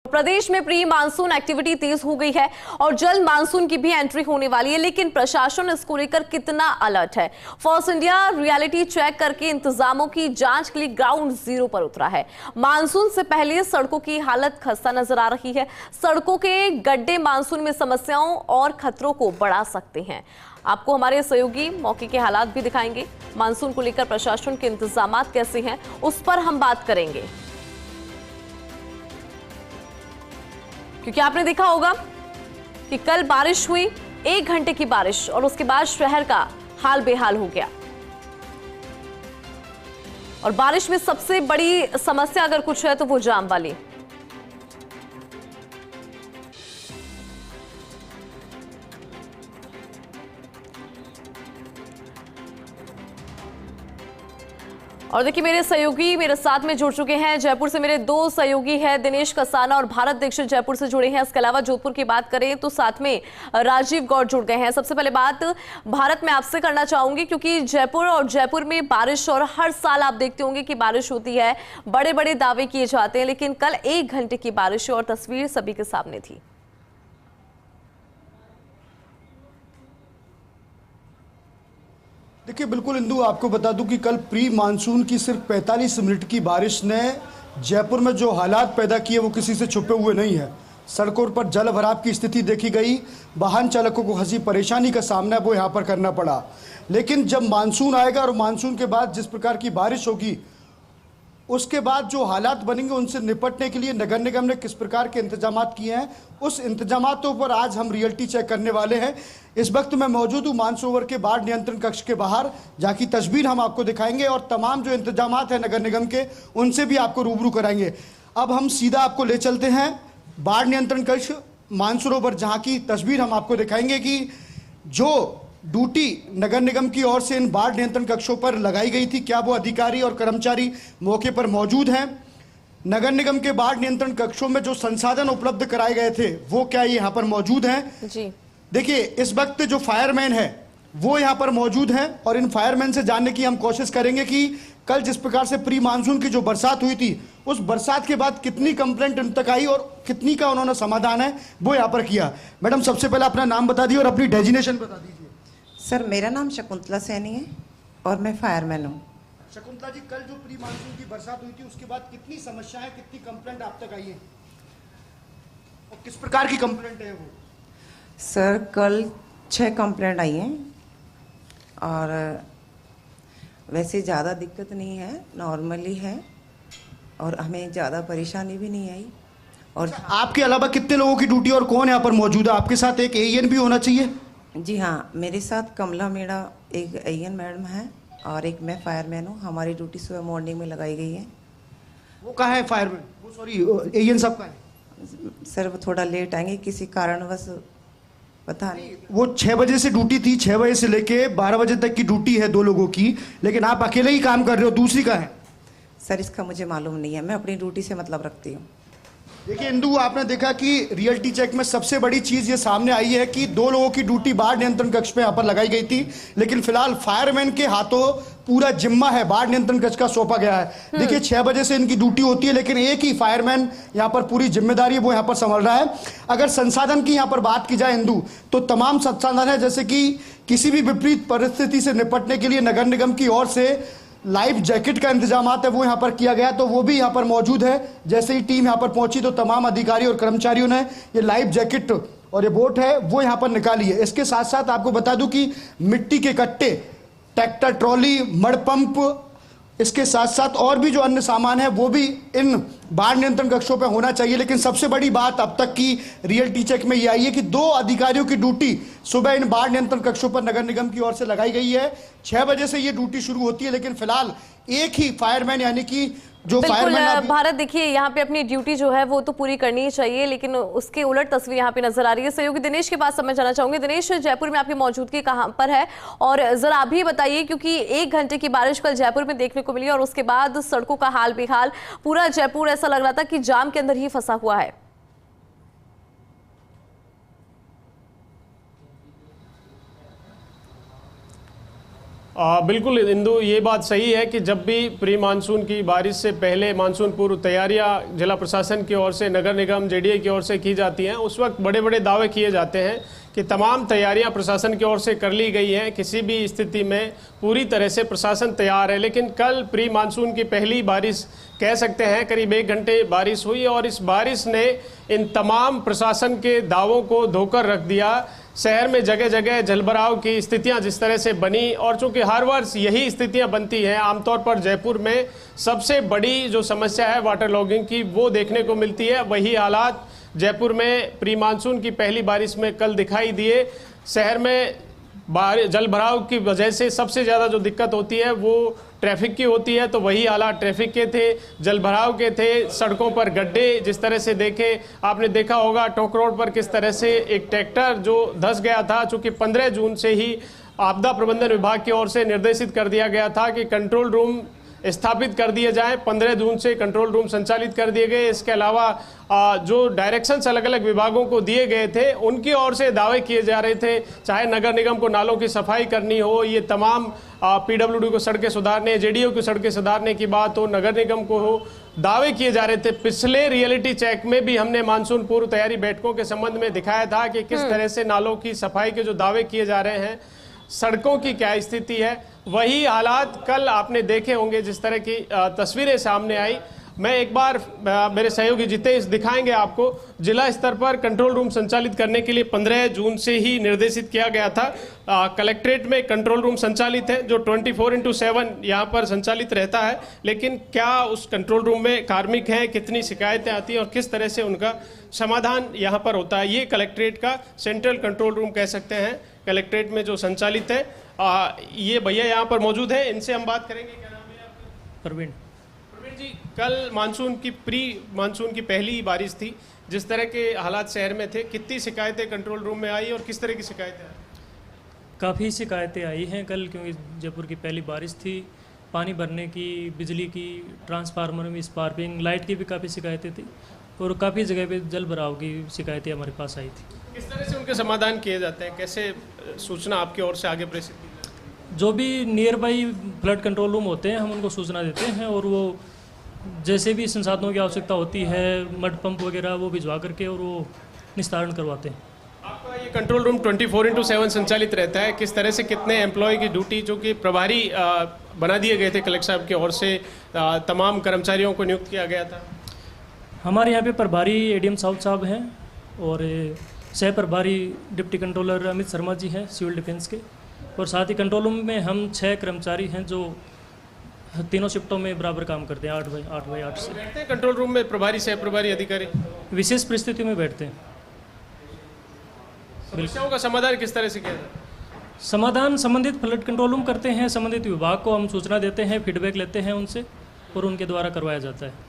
प्रदेश में pre monsoon activity तेज हो गई है और जल्द मानसून की भी एंट्री होने वाली है, लेकिन प्रशासन इसको लेकर कितना अलर्ट है। फॉर्स इंडिया रियलिटी चेक करके इंतजामों की जांच के लिए ग्राउंड जीरो पर उतरा है। मानसून से पहले सड़कों की हालत खस्ता नजर आ रही है। सड़कों के गड्ढे मानसून में समस्याओं और खतरों को बढ़ा सकते हैं। आपको हमारे सहयोगी मौके के हालात भी दिखाएंगे। मानसून को लेकर प्रशासन के इंतजाम कैसे हैं, उस पर हम बात करेंगे, क्योंकि आपने देखा होगा कि कल बारिश हुई, 1 घंटे की बारिश, और उसके बाद शहर का हाल बेहाल हो गया। और बारिश में सबसे बड़ी समस्या अगर कुछ है तो वो जाम वाली। और देखिए, मेरे सहयोगी मेरे साथ में जुड़ चुके हैं। जयपुर से मेरे 2 सहयोगी हैं, दिनेश कसाना और भारत दीक्षित जयपुर से जुड़े हैं। इसके अलावा जोधपुर की बात करें तो साथ में राजीव गौड़ जुड़ गए हैं। सबसे पहले बात भारत में आपसे करना चाहूंगी, क्योंकि जयपुर में बारिश, और हर साल आप देखते होंगे कि बारिश होती है, बड़े बड़े दावे किए जाते हैं, लेकिन कल 1 घंटे की बारिश और तस्वीर सभी के सामने थी। देखिए, बिल्कुल इंदु, आपको बता दूं कि कल प्री मानसून की सिर्फ 45 मिनट की बारिश ने जयपुर में जो हालात पैदा किए वो किसी से छुपे हुए नहीं है। सड़कों पर जल भराव की स्थिति देखी गई, वाहन चालकों को हंसी परेशानी का सामना वो यहाँ पर करना पड़ा। लेकिन जब मानसून आएगा और मानसून के बाद जिस प्रकार की बारिश होगी, उसके बाद जो हालात बनेंगे उनसे निपटने के लिए नगर निगम ने किस प्रकार के इंतजाम किए हैं, उस इंतजामातों पर आज हम रियलिटी चेक करने वाले हैं। इस वक्त मैं मौजूद हूँ मानसरोवर के बाढ़ नियंत्रण कक्ष के बाहर, जहाँ की तस्वीर हम आपको दिखाएंगे और तमाम जो इंतजाम हैं नगर निगम के, उनसे भी आपको रूबरू कराएंगे। अब हम सीधा आपको ले चलते हैं बाढ़ नियंत्रण कक्ष मानसरोवर, जहाँ की तस्वीर हम आपको दिखाएंगे कि जो ड्यूटी नगर निगम की ओर से इन बाढ़ नियंत्रण कक्षों पर लगाई गई थी, क्या वो अधिकारी और कर्मचारी मौके पर मौजूद हैं। नगर निगम के बाढ़ नियंत्रण कक्षों में जो संसाधन उपलब्ध कराए गए थे वो क्या ये यहाँ पर मौजूद हैं जी। देखिए, इस वक्त जो फायरमैन है वो यहाँ पर मौजूद हैं और इन फायरमैन से जानने की हम कोशिश करेंगे कि कल जिस प्रकार से प्री मानसून की जो बरसात हुई थी, उस बरसात के बाद कितनी कंप्लेंट उन तक आई और कितनी का उन्होंने समाधान है वो यहाँ पर किया। मैडम, सबसे पहले अपना नाम बता दीजिए और अपनी डेजिग्नेशन बता दीजिए। सर, मेरा नाम शकुंतला सैनी है और मैं फायरमैन हूँ। शकुंतला जी, कल जो प्री मानसून की बरसात हुई थी उसके बाद कितनी समस्याएं, कितनी कंप्लेंट आप तक आई है और किस प्रकार की कंप्लेंट है वो? सर, कल 6 कंप्लेंट आई हैं और वैसे ज़्यादा दिक्कत नहीं है, नॉर्मली है और हमें ज़्यादा परेशानी भी नहीं आई। और आपके अलावा कितने लोगों की ड्यूटी और कौन यहाँ पर मौजूद है? आपके साथ एक एएन भी होना चाहिए। जी हाँ, मेरे साथ कमला मीणा एक एएन मैडम है और एक मैं फायरमैन हूँ। हमारी ड्यूटी सुबह मॉर्निंग में लगाई गई है। वो कहाँ है फायरमैन? वो सॉरी, एएन साहब कहाँ है? सर, वो थोड़ा लेट आएंगे, किसी कारणवश पता नहीं। वो 6 बजे से ड्यूटी थी, 6 बजे से लेके 12 बजे तक की ड्यूटी है 2 लोगों की, लेकिन आप अकेले ही काम कर रहे हो, दूसरी कहाँ है? सर, इसका मुझे मालूम नहीं है, मैं अपनी ड्यूटी से मतलब रखती हूँ। देखिए इंदु, आपने देखा कि रियलिटी चेक में सबसे बड़ी चीज ये सामने आई है कि 2 लोगों की ड्यूटी बाढ़ नियंत्रण कक्ष पे यहाँ पर लगाई गई थी, लेकिन फिलहाल फायरमैन के हाथों पूरा जिम्मा है बाढ़ नियंत्रण कक्ष का सौंपा गया है। देखिए, 6 बजे से इनकी ड्यूटी होती है, लेकिन एक ही फायरमैन यहाँ पर पूरी जिम्मेदारी वो यहाँ पर संभाल रहा है। अगर संसाधन की यहाँ पर बात की जाए इंदु, तो तमाम संसाधन है, जैसे कि किसी भी विपरीत परिस्थिति से निपटने के लिए नगर निगम की ओर से लाइफ जैकेट का इंतजाम है वो यहाँ पर किया गया, तो वो भी यहाँ पर मौजूद है। जैसे ही टीम यहाँ पर पहुंची तो तमाम अधिकारी और कर्मचारियों ने ये लाइफ जैकेट और ये बोट है वो यहाँ पर निकाली है। इसके साथ साथ आपको बता दूं कि मिट्टी के कट्टे, ट्रैक्टर ट्रॉली, मड पंप, इसके साथ साथ और भी जो अन्य सामान है वो भी इन बाढ़ नियंत्रण कक्षों पर होना चाहिए। लेकिन सबसे बड़ी बात अब तक की रियलिटी चेक में ये आई है कि 2 अधिकारियों की ड्यूटी सुबह इन बाढ़ नियंत्रण कक्षों पर नगर निगम की ओर से लगाई गई है। 6 बजे से ये ड्यूटी शुरू होती है, लेकिन फिलहाल एक ही फायरमैन यानी कि जो फायरमैन भारत, देखिए यहाँ पे अपनी ड्यूटी जो है वो तो पूरी करनी ही चाहिए, लेकिन उसके उलट तस्वीर यहाँ पे नजर आ रही है। सहयोगी दिनेश के पास समझ जाना चाहूंगी। दिनेश, जयपुर में आपकी मौजूदगी कहाँ पर है और जरा आप भी बताइए, क्योंकि 1 घंटे की बारिश कल जयपुर में देखने को मिली और उसके बाद सड़कों का हाल बेहाल, पूरा जयपुर ऐसा लग रहा था कि जाम के अंदर ही फंसा हुआ है। बिल्कुल इंदु, ये बात सही है कि जब भी प्री मानसून की बारिश से पहले मानसून पूर्व तैयारियां जिला प्रशासन की ओर से, नगर निगम जेडीए की ओर से की जाती हैं, उस वक्त बड़े बड़े दावे किए जाते हैं कि तमाम तैयारियां प्रशासन की ओर से कर ली गई हैं, किसी भी स्थिति में पूरी तरह से प्रशासन तैयार है। लेकिन कल प्री मानसून की पहली बारिश कह सकते हैं, करीब 1 घंटे बारिश हुई और इस बारिश ने इन तमाम प्रशासन के दावों को धोकर रख दिया। शहर में जगह जगह जलभराव की स्थितियां जिस तरह से बनी, और चूंकि हर वर्ष यही स्थितियां बनती हैं, आमतौर पर जयपुर में सबसे बड़ी जो समस्या है वाटर लॉगिंग की, वो देखने को मिलती है। वही हालात जयपुर में प्री मानसून की पहली बारिश में कल दिखाई दिए। शहर में जल भराव की वजह से सबसे ज़्यादा जो दिक्कत होती है वो ट्रैफिक की होती है, तो वही हालात ट्रैफिक के थे, जल भराव के थे। सड़कों पर गड्ढे जिस तरह से देखे, आपने देखा होगा टोंक रोड पर किस तरह से एक ट्रैक्टर जो धंस गया था, चूँकि 15 जून से ही आपदा प्रबंधन विभाग की ओर से निर्देशित कर दिया गया था कि कंट्रोल रूम स्थापित कर दिए जाएं। 15 जून से कंट्रोल रूम संचालित कर दिए गए। इसके अलावा जो डायरेक्शंस अलग अलग विभागों को दिए गए थे, उनकी ओर से दावे किए जा रहे थे, चाहे नगर निगम को नालों की सफाई करनी हो, ये तमाम पीडब्ल्यूडी को सड़कें सुधारने, जेडीओ की सड़कें सुधारने की बात हो, नगर निगम को हो, दावे किए जा रहे थे। पिछले रियलिटी चेक में भी हमने मानसून पूर्व तैयारी बैठकों के संबंध में दिखाया था कि किस तरह से नालों की सफाई के जो दावे किए जा रहे हैं, सड़कों की क्या स्थिति है। वही हालात कल आपने देखे होंगे, जिस तरह की तस्वीरें सामने आई। मैं एक बार मेरे सहयोगी जितेश दिखाएंगे आपको। जिला स्तर पर कंट्रोल रूम संचालित करने के लिए 15 जून से ही निर्देशित किया गया था। कलेक्ट्रेट में कंट्रोल रूम संचालित है जो 24/7 यहाँ पर संचालित रहता है। लेकिन क्या उस कंट्रोल रूम में कार्मिक हैं, कितनी शिकायतें आती हैं और किस तरह से उनका समाधान यहाँ पर होता है, ये कलेक्ट्रेट का सेंट्रल कंट्रोल रूम कह सकते हैं, कलेक्ट्रेट में जो संचालित है। ये भैया यहाँ पर मौजूद है, इनसे हम बात करेंगे। क्या नाम है आपका? प्रवीण जी, कल मानसून की प्री मानसून की पहली बारिश थी, जिस तरह के हालात शहर में थे, कितनी शिकायतें कंट्रोल रूम में आई और किस तरह की शिकायतें आई? काफ़ी शिकायतें आई हैं कल, क्योंकि जयपुर की पहली बारिश थी। पानी भरने की, बिजली की, ट्रांसफार्मर में स्पार्किंग, लाइट की भी काफ़ी शिकायतें थी और काफ़ी जगह पे जल भराव की शिकायतें हमारे पास आई थी। किस तरह से उनके समाधान किए जाते हैं, कैसे सूचना आपकी ओर से आगे प्रेषित की जाती है? जो भी near by flood control room होते हैं, हम उनको सूचना देते हैं और वो जैसे भी संसाधनों की आवश्यकता होती है, मड पंप वगैरह, वो भिजवा करके और वो निस्तारण करवाते हैं। आपका ये कंट्रोल रूम 24/7 संचालित रहता है। किस तरह से कितने एम्प्लॉय की ड्यूटी, जो कि प्रभारी बना दिए गए थे कलेक्टर साहब की ओर से, तमाम कर्मचारियों को नियुक्त किया गया था? हमारे यहाँ पे प्रभारी एडीएम साउथ साहब हैं और सह प्रभारी डिप्टी कंट्रोलर अमित शर्मा जी हैं सिविल डिफेंस के, और साथ ही कंट्रोल रूम में हम 6 कर्मचारी हैं जो तीनों शिफ्टों में बराबर काम करते हैं, 8 बाई 8 से। बैठते हैं कंट्रोल रूम में प्रभारी, सह प्रभारी, अधिकारी? विशेष परिस्थिति में बैठते हैं। समस्याओं का समाधान किस तरह से किया जाता है? समाधान संबंधित फ्लड कंट्रोल रूम करते हैं, संबंधित विभाग को हम सूचना देते हैं, फीडबैक लेते हैं उनसे और उनके द्वारा करवाया जाता है।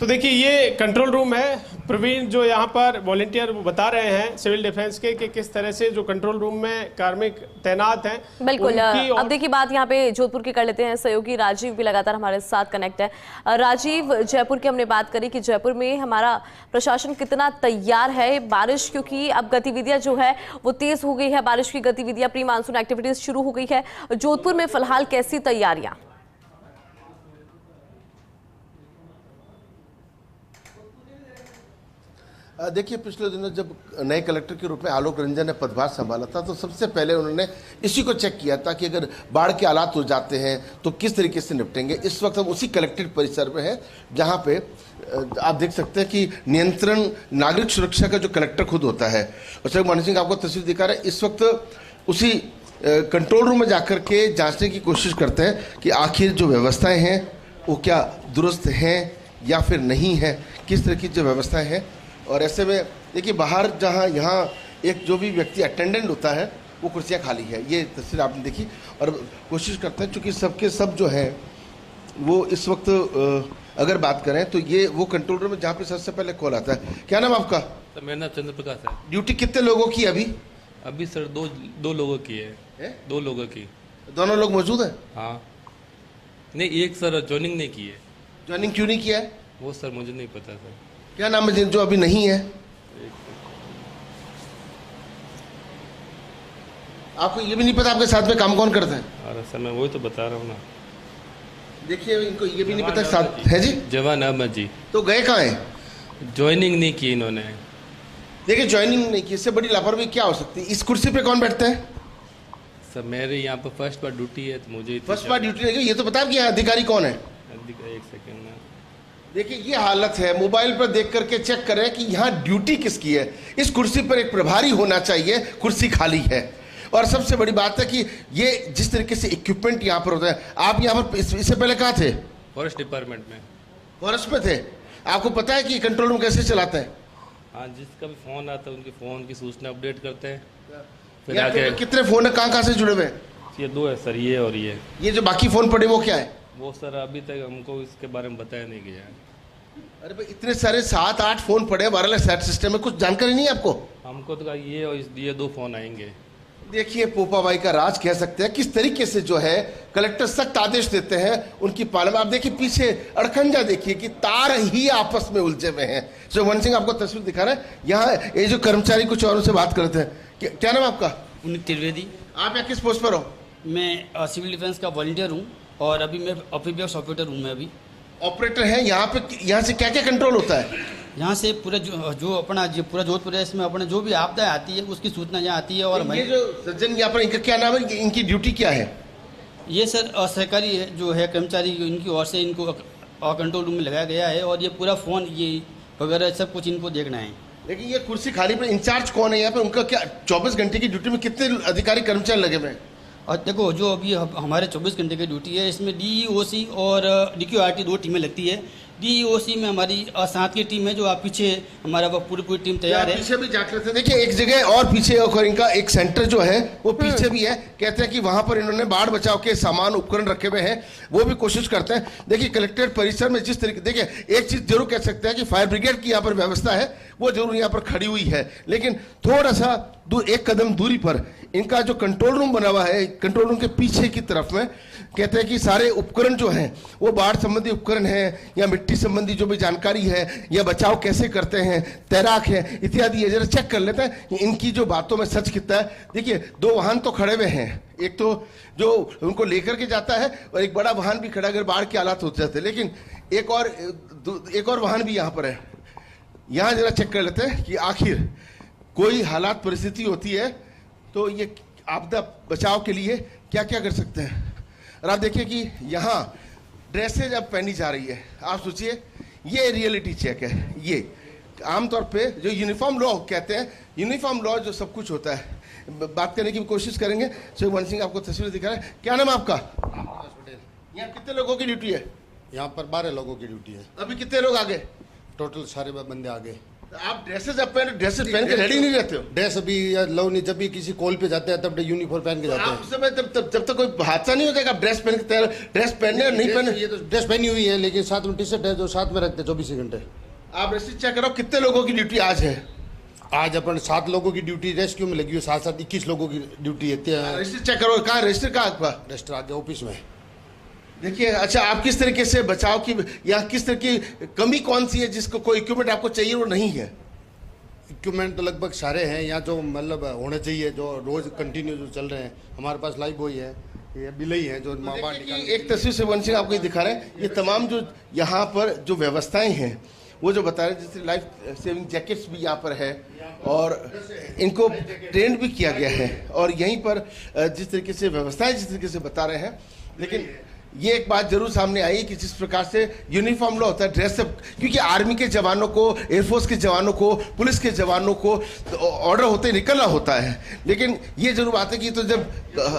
तो देखिए, ये कंट्रोल रूम है। प्रवीण जो यहाँ पर वॉलंटियर बता रहे हैं सिविल डिफेंस के कि किस तरह से जो कंट्रोल रूम में कार्मिक तैनात हैं। बिल्कुल। अब देखिए, बात यहाँ पे जोधपुर की कर लेते हैं। सहयोगी राजीव भी लगातार हमारे साथ कनेक्ट है। राजीव, जयपुर की हमने बात करी कि जयपुर में हमारा प्रशासन कितना तैयार है बारिश, क्योंकि अब गतिविधियां जो है वो तेज हो गई है, बारिश की गतिविधियां, प्री मानसून एक्टिविटीज शुरू हो गई है। जोधपुर में फिलहाल कैसी तैयारियां? देखिए, पिछले दिनों जब नए कलेक्टर के रूप में आलोक रंजन ने पदभार संभाला था, तो सबसे पहले उन्होंने इसी को चेक किया था कि अगर बाढ़ के हालात हो जाते हैं तो किस तरीके से निपटेंगे। इस वक्त हम उसी कलेक्ट्रेट परिसर में हैं, जहां पे आप देख सकते हैं कि नियंत्रण नागरिक सुरक्षा का जो कलेक्टर खुद होता है, और मणि सिंह आपको तस्वीर दिखा रहे हैं, इस वक्त उसी कंट्रोल रूम में जाकर के जाँचने की कोशिश करते हैं कि आखिर जो व्यवस्थाएँ हैं वो क्या दुरुस्त हैं या फिर नहीं है, किस तरह की जो व्यवस्थाएँ हैं। और ऐसे में देखिए, बाहर जहाँ यहाँ एक जो भी व्यक्ति अटेंडेंट होता है वो कुर्सियाँ खाली है, ये तस्वीर आपने देखी। और कोशिश करते हैं, चूँकि सबके सब जो है वो इस वक्त अगर बात करें तो ये वो कंट्रोल रूम में जहाँ पे सबसे पहले कॉल आता है। क्या नाम आपका? सर, मेरा नाम चंद्र प्रकाश है। ड्यूटी कितने लोगों की अभी? अभी सर दो लोगों की है? 2 लोगों की। दोनों लोग मौजूद हैं? हाँ, नहीं, एक सर ज्वाइनिंग नहीं की है। ज्वाइनिंग क्यों नहीं किया है? वो सर मुझे नहीं पता सर। क्या नाम है जो अभी नहीं है? आपको ये भी नहीं पता आपके साथ में काम कौन करता है? और सर मैं वही तो बता रहा हूँ ना। देखिए इनको ये भी नहीं पता साथ है जी। जवान अहमद जी तो गए कहाँ हैं? ज्वाइनिंग नहीं की इन्होंने। देखिए ज्वाइनिंग नहीं की, इससे बड़ी लापरवाही क्या हो सकती है? इस कुर्सी पे कौन बैठता है? सर मेरे यहाँ पर फर्स्ट बार ड्यूटी है तो मुझे फर्स्ट बार ड्यूटी लगी, ये तो बता कि यहाँ अधिकारी कौन है? एक सेकेंड में। देखिए ये हालत है, मोबाइल पर देख करके चेक करें कि यहाँ ड्यूटी किसकी है। इस कुर्सी पर एक प्रभारी होना चाहिए, कुर्सी खाली है। और सबसे बड़ी बात है कि ये जिस तरीके से इक्विपमेंट यहाँ पर होता है, आप यहाँ पर इससे पहले कहाँ थे? फॉरेस्ट डिपार्टमेंट में। फॉरेस्ट में थे। आपको पता है कि कंट्रोल रूम कैसे चलाते हैं? हाँ, जिसका भी फ़ोन आता है उनके फ़ोन की सूचना अपडेट करते हैं, फिर यहाँ आके। पे कितने फोन है, कहाँ से जुड़े हुए हैं? ये 2 है सर, ये और ये जो बाकी फोन पड़े वो क्या है? वो सर अभी तक हमको इसके बारे में बताया नहीं गया है। अरे भाई इतने सारे 7-8 फोन पड़े हैं, वायरलेस सेट सिस्टम में कुछ जानकारी नहीं है आपको? हमको तो कहा ये और ये 2 फ़ोन आएंगे। देखिए पोपा भाई का राज कह सकते हैं, किस तरीके से जो है कलेक्टर सख्त आदेश देते हैं उनकी पालना। आप देखिए पीछे अड़खंजा देखिए कि तार ही आपस में उलझे हुए हैं। वन सिंह आपको तस्वीर दिखा रहे हैं। यहाँ ये जो कर्मचारी कुछ औरों से बात करते हैं। क्या नाम आपका? पुनीत त्रिवेदी। आप यहाँ किस पोस्ट पर हो? मैं सिविल डिफेंस का वॉलंटियर हूँ और अभी मैं ऑपरेटर ऑपरेटर हूँ। मैं अभी ऑपरेटर हैं। यहाँ पे यहाँ से क्या क्या कंट्रोल होता है? यहाँ से पूरा जो अपना जो पूरा जोधपुर है, इसमें अपने जो भी आपदाएं आती है उसकी सूचना यहाँ आती है। और ये जो सज्जन यहाँ पर, इनका क्या नाम है, इनकी ड्यूटी क्या है? ये सर सहकारी जो है कर्मचारी, इनकी ओर से इनको कंट्रोल रूम में लगाया गया है और ये पूरा फ़ोन ये वगैरह सब कुछ इनको देखना है। लेकिन ये कुर्सी खाली पर इंचार्ज कौन है यहाँ पे? उनका क्या 24 घंटे की ड्यूटी में कितने अधिकारी कर्मचारी लगे हुए हैं? और देखो जो अभी हमारे 24 घंटे की ड्यूटी है, इसमें DEOC और DQRT 2 टीमें लगती है। DEOC में हमारी 7 की टीम है, जो आप पीछे हमारा वो पूरी टीम तैयार है। पीछे भी जाकर थे, देखिए एक जगह और पीछे और इनका एक सेंटर जो है वो पीछे भी है। कहते हैं कि वहां पर इन्होंने बाढ़ बचाव के सामान उपकरण रखे हुए हैं, वो भी कोशिश करते हैं। देखिए कलेक्ट्रेट परिसर में जिस तरीके, देखिए एक चीज जरूर कह सकते हैं कि फायर ब्रिगेड की यहाँ पर व्यवस्था है, वो जरूर यहाँ पर खड़ी हुई है। लेकिन थोड़ा सा एक कदम दूरी पर इनका जो कंट्रोल रूम बना हुआ है, कंट्रोल रूम के पीछे की तरफ में कहते हैं कि सारे उपकरण जो हैं वो बाढ़ संबंधी उपकरण हैं या मिट्टी संबंधी जो भी जानकारी है या बचाव कैसे करते हैं, तैराक है इत्यादि। ये जरा चेक कर लेते हैं इनकी जो बातों में सच कितना है। देखिए 2 वाहन तो खड़े हुए हैं, एक तो जो उनको लेकर के जाता है और एक बड़ा वाहन भी खड़ा अगर बाढ़ के हालात हो जाते हैं। लेकिन एक और वाहन भी यहाँ पर है। यहाँ जरा चेक कर लेते हैं कि आखिर कोई हालात परिस्थिति होती है तो ये आपदा बचाव के लिए क्या क्या कर सकते हैं। और आप देखिए कि यहाँ ड्रेसेज अब पहनी जा रही है। आप सोचिए ये रियलिटी चेक है। ये आमतौर पे जो यूनिफॉर्म लॉ कहते हैं, यूनिफॉर्म लॉ जो सब कुछ होता है, बात करने की कोशिश करेंगे। वन सिंह आपको तस्वीर दिखा रहे हैं। क्या नाम है आपका? यहाँ कितने लोगों की ड्यूटी है? यहाँ पर 12 लोगों की ड्यूटी है। अभी कितने लोग आ गए? टोटल सारे बंदे आ गए। आप ड्रेसेज पहन के रेडी नहीं रहते हो? ड्रेस अभी लो नहीं, जब भी किसी कॉल पे जाते हैं तब यूनिफॉर्म पहन के जाते हैं। उस समय जब तक कोई हादसा नहीं होता है, आप ड्रेस पहन के ड्रेस पहनने नहीं पहने? ये तो ड्रेस पहनी हुई है, लेकिन साथ में टी-शर्ट है जो साथ में रखते हैं 24 घंटे। आप रजिस्टर चेक करो कितने लोगों की ड्यूटी आज है। आज अपन 7 लोगों की ड्यूटी रेस्क्यू में लगी हुई, साथ साथ 21 लोगों की ड्यूटी है। रजिस्टर चेक करो, कहाँ रजिस्टर कहाँ आपका? रजिस्टर आगे ऑफिस में। देखिए अच्छा, आप किस तरीके से बचाव की या किस तरह की कमी कौन सी है जिसको कोई इक्विपमेंट आपको चाहिए वो नहीं है? इक्विपमेंट तो लगभग सारे हैं यहाँ, जो मतलब होने चाहिए, जो रोज कंटिन्यू जो चल रहे हैं। हमारे पास लाइफ बॉय है, ये बिलई है जो माँ बाप निकाल। एक तस्वीर से वन सिंह आपको ये दिखा रहे हैं। ये तमाम जो यहाँ पर जो व्यवस्थाएं हैं वो जो बता रहे हैं, जैसे लाइफ सेविंग जैकेट्स भी यहाँ पर है और इनको ट्रेंड भी किया गया है। और यहीं पर जिस तरीके से व्यवस्थाएं जिस तरीके से बता रहे हैं, लेकिन ये एक बात जरूर सामने आई कि जिस प्रकार से यूनिफॉर्म लॉ होता है, ड्रेसअप, क्योंकि आर्मी के जवानों को, एयरफोर्स के जवानों को, पुलिस के जवानों को ऑर्डर होते ही निकलना होता है। लेकिन ये जरूर बात है कि तो जब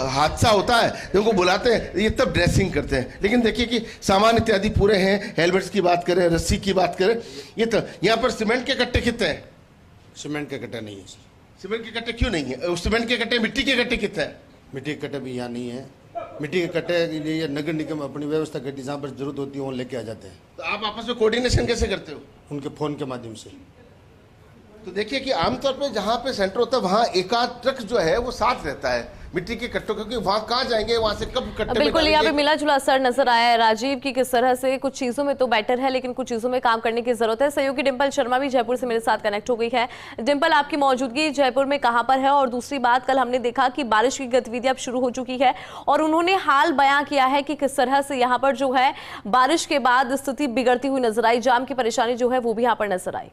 हादसा होता है तो उनको बुलाते हैं, ये तब ड्रेसिंग करते हैं। लेकिन देखिए कि सामान इत्यादि पूरे हैं। हेलमेट्स की बात करें, रस्सी की बात करें, ये तो यहाँ पर सीमेंट के कट्टे कितने हैं? सीमेंट के कट्टे नहीं है सर। सीमेंट के कट्टे क्यों नहीं है? सीमेंट के कट्टे, मिट्टी के कट्टे कितने हैं? मिट्टी के कट्टे भी यहाँ नहीं है। मिट्टी के कट्टे ये नगर निगम अपनी व्यवस्था करती है, जहाँ पर जरूरत होती है वहाँ लेके आ जाते हैं। तो आप आपस में कोऑर्डिनेशन कैसे करते हो? उनके फ़ोन के माध्यम से। तो देखिए कि आमतौर पे जहाँ पे सेंटर होता है वहाँ एकाध ट्रक जो है वो साथ रहता है, मिट्टी के कट्टों, क्योंकि वहाँ कहाँ जाएंगे, वहाँ से कब कट्टे में बिल्कुल, यहाँ पे डालेंगे। मिला जुला असर नजर आया है राजीव की किस तरह से कुछ चीजों में तो बेटर है लेकिन कुछ चीजों में काम करने की जरूरत है। सहयोगी डिंपल शर्मा भी जयपुर से मेरे साथ कनेक्ट हो गई है। डिंपल, आपकी मौजूदगी जयपुर में कहां पर है? और दूसरी बात, कल हमने देखा कि बारिश की गतिविधि अब शुरू हो चुकी है और उन्होंने हाल बयां किया है कि किस तरह से यहाँ पर जो है बारिश के बाद स्थिति बिगड़ती हुई नजर आई, जाम की परेशानी जो है वो भी यहाँ पर नजर आई।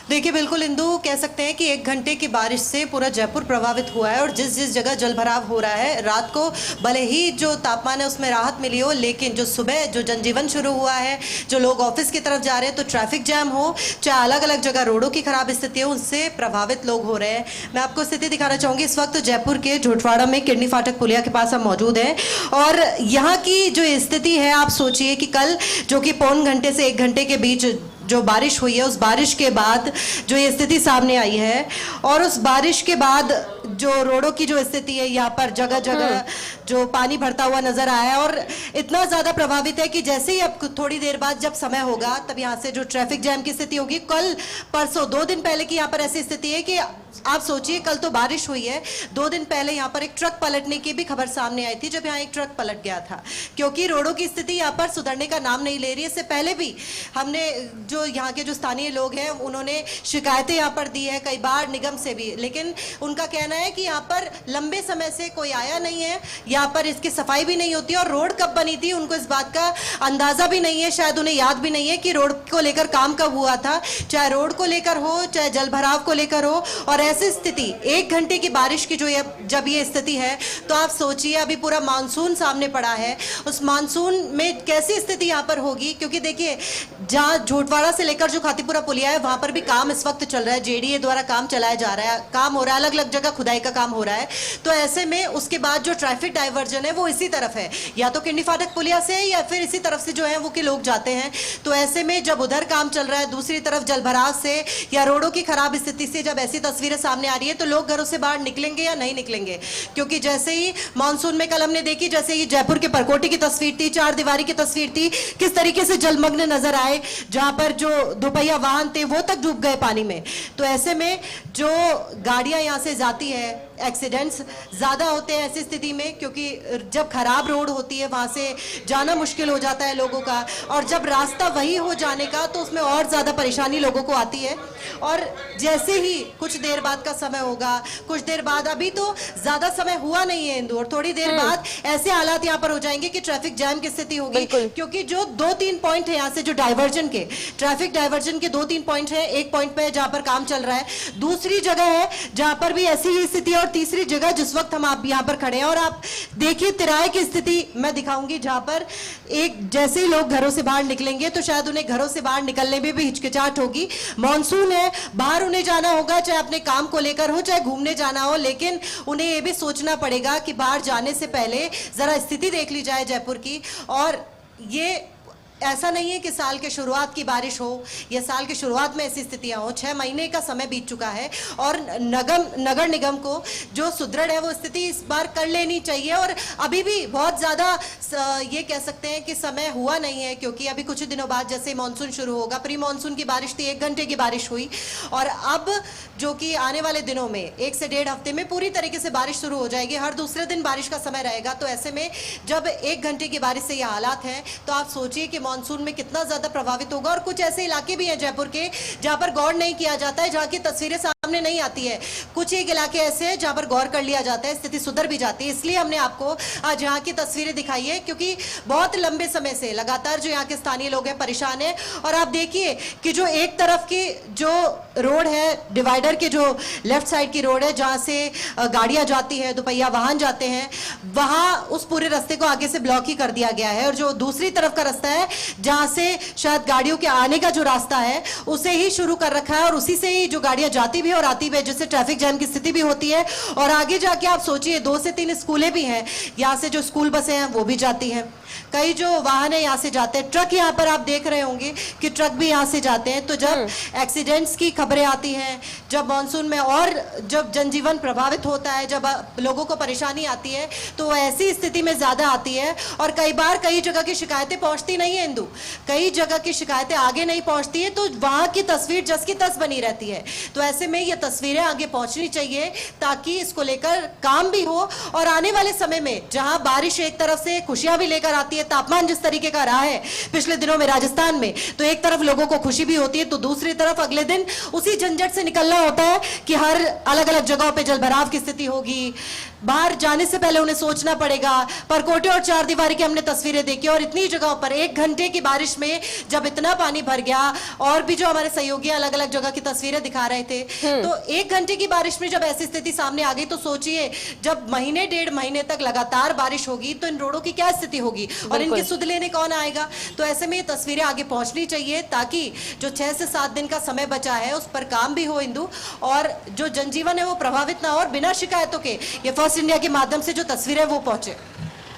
देखिए, बिल्कुल इंदु, कह सकते हैं कि 1 घंटे की बारिश से पूरा जयपुर प्रभावित हुआ है और जिस जिस जगह जलभराव हो रहा है, रात को भले ही जो तापमान है उसमें राहत मिली हो, लेकिन जो सुबह जो जनजीवन शुरू हुआ है, जो लोग ऑफिस की तरफ जा रहे हैं, तो ट्रैफिक जैम हो, चाहे अलग अलग जगह रोडों की खराब स्थिति हो, उससे प्रभावित लोग हो रहे हैं। मैं आपको स्थिति दिखाना चाहूँगी। इस वक्त जयपुर के झोटवाड़ा में किडनी फाटक पुलिया के पास हम मौजूद हैं और यहाँ की जो स्थिति है, आप सोचिए कि कल जो कि पौन घंटे से 1 घंटे के बीच जो बारिश हुई है, उस बारिश के बाद जो ये स्थिति सामने आई है और उस बारिश के बाद जो रोडों की जो स्थिति है, यहाँ पर जगह जगह जो पानी भरता हुआ नजर आया है और इतना ज़्यादा प्रभावित है कि जैसे ही अब थोड़ी देर बाद जब समय होगा तब यहाँ से जो ट्रैफिक जैम की स्थिति होगी, कल परसों 2 दिन पहले की यहाँ पर ऐसी स्थिति है कि आप सोचिए, कल तो बारिश हुई है, 2 दिन पहले यहाँ पर एक ट्रक पलटने की भी खबर सामने आई थी, जब यहाँ एक ट्रक पलट गया था, क्योंकि रोडों की स्थिति यहाँ पर सुधरने का नाम नहीं ले रही है। इससे पहले भी हमने जो यहाँ के जो स्थानीय लोग हैं उन्होंने शिकायतें यहाँ पर दी है कई बार निगम से भी, लेकिन उनका कहना है कि यहाँ पर लंबे समय से कोई आया नहीं है, यहाँ पर इसकी सफाई भी नहीं होती और रोड कब बनी थी उनको इस बात का अंदाजा भी नहीं है, शायद उन्हें याद भी नहीं है कि रोड को लेकर काम कब हुआ था, चाहे रोड को लेकर हो, चाहे जलभराव को लेकर हो। और ऐसी स्थिति 1 घंटे की बारिश की जो जब ये स्थिति है, तो आप सोचिए अभी पूरा मानसून सामने पड़ा है, उस मानसून में कैसी स्थिति यहाँ पर होगी, क्योंकि देखिए जहाँ झोटवाड़ा से लेकर जो खातीपुरा पुलिया है वहां पर भी काम इस वक्त चल रहा है, जेडीए द्वारा काम चलाया जा रहा है, काम हो रहा है, अलग अलग जगह खुदाई का काम हो रहा है। तो ऐसे में उसके बाद जो ट्रैफिक डाइवर्जन है वो इसी तरफ है, या तो किडनी फाटक पुलिया से या फिर इसी तरफ से जो है वो के लोग जाते हैं। तो ऐसे में जब उधर काम चल रहा है, दूसरी तरफ जलभराव से या रोडों की खराब स्थिति से जब ऐसी तस्वीरें सामने आ रही है, तो लोग घरों से बाहर निकलेंगे या नहीं निकलेंगे, क्योंकि जैसे ही मानसून में कल हमने देखी, जैसे ही जयपुर के परकोटे की तस्वीर थी, 4 दीवारी की तस्वीर थी, किस तरीके से जलमग्न नजर आए, जहां पर जो दोपहिया वाहन थे वो तक डूब गए पानी में। तो ऐसे में जो गाड़ियां यहां से जाती है, एक्सीडेंट्स ज़्यादा होते हैं ऐसी स्थिति में, क्योंकि जब खराब रोड होती है वहाँ से जाना मुश्किल हो जाता है लोगों का, और जब रास्ता वही हो जाने का तो उसमें और ज़्यादा परेशानी लोगों को आती है। और जैसे ही कुछ देर बाद का समय होगा, कुछ देर बाद, अभी तो ज़्यादा समय हुआ नहीं है इंदौर, थोड़ी देर बाद ऐसे हालात यहाँ पर हो जाएंगे कि ट्रैफिक जैम की स्थिति होगी, क्योंकि जो 2-3 पॉइंट है यहाँ से जो डाइवर्जन के, ट्रैफिक डाइवर्जन के 2-3 पॉइंट है, एक पॉइंट पे जहाँ पर काम चल रहा है, दूसरी जगह है जहाँ पर भी ऐसी ही स्थिति है, और तीसरी जगह जिस वक्त हम आप यहाँ पर खड़े हैं और आप देखिए तिराए की स्थिति मैं दिखाऊंगी, जहाँ पर एक जैसे ही लोग घरों से बाहर निकलेंगे तो शायद उन्हें घरों से बाहर निकलने में भी हिचकिचाहट होगी। मॉनसून है, बाहर उन्हें जाना होगा, चाहे अपने काम को लेकर हो, चाहे घूमने जाना हो, लेकिन उन्हें ये भी सोचना पड़ेगा कि बाहर जाने से पहले जरा स्थिति देख ली जाए जयपुर की। और ये ऐसा नहीं है कि साल के शुरुआत की बारिश हो या साल के शुरुआत में ऐसी स्थितियां हो, 6 महीने का समय बीत चुका है और नगर निगम को जो सुदृढ़ है वो स्थिति इस बार कर लेनी चाहिए। और अभी भी बहुत ज़्यादा ये कह सकते हैं कि समय हुआ नहीं है, क्योंकि अभी कुछ दिनों बाद जैसे मानसून शुरू होगा, प्री मानसून की बारिश थी, 1 घंटे की बारिश हुई, और अब जो कि आने वाले दिनों में 1 से 1.5 हफ्ते में पूरी तरीके से बारिश शुरू हो जाएगी, हर दूसरे दिन बारिश का समय रहेगा। तो ऐसे में जब 1 घंटे की बारिश से ये हालात हैं, तो आप सोचिए कि मानसून में कितना ज्यादा प्रभावित होगा। और कुछ ऐसे इलाके भी हैं जयपुर के जहां पर गौर नहीं किया जाता है, जहां की तस्वीरें सामने नहीं आती है, कुछ एक इलाके ऐसे हैं जहां पर गौर कर लिया जाता है, स्थिति सुधर भी जाती है। इसलिए हमने आपको आज यहाँ की तस्वीरें दिखाई है, क्योंकि बहुत लंबे समय से लगातार जो यहाँ के स्थानीय लोग हैं परेशान हैं। और आप देखिए कि जो एक तरफ की जो रोड है, डिवाइडर के जो लेफ्ट साइड की रोड है, जहां से गाड़ियां जाती है, दोपहिया वाहन जाते हैं, वहां उस पूरे रास्ते को आगे से ब्लॉक ही कर दिया गया है। और जो दूसरी तरफ का रास्ता है, जहां से शायद गाड़ियों के आने का जो रास्ता है, उसे ही शुरू कर रखा है और उसी से ही जो गाड़ियां जाती भी है और आती भी है, जिससे ट्रैफिक जैम की स्थिति भी होती है। और आगे जाके आप सोचिए 2 से 3 स्कूलें भी हैं, यहाँ से जो स्कूल बसें हैं वो भी जाती हैं, कई जो वाहन है यहाँ से जाते हैं, ट्रक यहाँ पर आप देख रहे होंगे कि ट्रक भी यहाँ से जाते हैं। तो जब एक्सीडेंट्स की खबर खबरें आती हैं, जब मानसून में और जब जनजीवन प्रभावित होता है, जब लोगों को परेशानी आती है, तो ऐसी स्थिति में ज़्यादा आती है। और कई बार कई जगह की शिकायतें पहुंचती नहीं है इंदु, कई जगह की शिकायतें आगे नहीं पहुंचती है, तो वहाँ की तस्वीर जस की तस बनी रहती है। तो ऐसे में ये तस्वीरें आगे पहुँचनी चाहिए ताकि इसको लेकर काम भी हो। और आने वाले समय में जहाँ बारिश एक तरफ से खुशियाँ भी लेकर आती है, तापमान जिस तरीके का रहा है पिछले दिनों में राजस्थान में, तो एक तरफ लोगों को खुशी भी होती है, तो दूसरी तरफ अगले दिन उसी झंझट से निकलना होता है कि हर अलग अलग जगहों पे जलभराव की स्थिति होगी, बाहर जाने से पहले उन्हें सोचना पड़ेगा। परकोटे और चार दीवारी की हमने तस्वीरें देखी और इतनी जगहों पर 1 घंटे की बारिश में जब इतना पानी भर गया, और भी जो हमारे सहयोगी अलग अलग जगह की तस्वीरें दिखा रहे थे, तो 1 घंटे की बारिश में जब ऐसी स्थिति सामने आ गई, तो सोचिए जब महीने 1.5 महीने तक लगातार बारिश होगी तो इन रोडों की क्या स्थिति होगी और इनकी सुध लेने कौन आएगा। तो ऐसे में ये तस्वीरें आगे पहुंचनी चाहिए ताकि जो 6 से 7 दिन का समय बचा है उस पर काम भी हो इंदु, और जो जनजीवन है वो प्रभावित ना हो, और बिना शिकायतों के ये फर्स्ट इंडिया के माध्यम से जो तस्वीरें वो पहुंचे।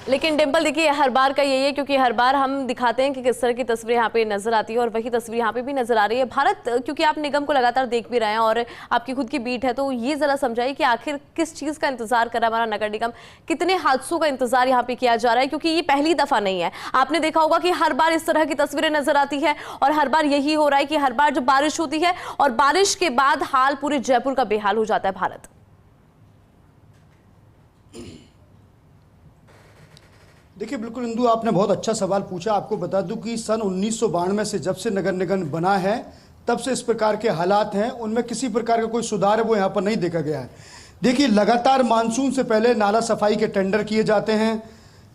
लेकिन डिंपल देखिए, हर बार का यही है, क्योंकि हर बार हम दिखाते हैं कि किस तरह की तस्वीरें यहाँ पे नजर आती है और वही तस्वीर यहाँ पे भी नजर आ रही है। भारत, क्योंकि आप निगम को लगातार देख भी रहे हैं और आपकी खुद की बीट है, तो ये जरा समझाइए कि आखिर किस चीज का इंतजार कर रहा है हमारा नगर निगम, कितने हादसों का इंतजार यहाँ पे किया जा रहा है, क्योंकि ये पहली दफा नहीं है। आपने देखा होगा कि हर बार इस तरह की तस्वीरें नजर आती है और हर बार यही हो रहा है कि हर बार जब बारिश होती है और बारिश के बाद हाल पूरे जयपुर का बेहाल हो जाता है। भारत, देखिए बिल्कुल इंदु, आपने बहुत अच्छा सवाल पूछा। आपको बता दूं कि सन 1992 से जब से नगर निगम बना है तब से इस प्रकार के हालात हैं, उनमें किसी प्रकार का कोई सुधार है वो यहाँ पर नहीं देखा गया है। देखिए लगातार मानसून से पहले नाला सफाई के टेंडर किए जाते हैं।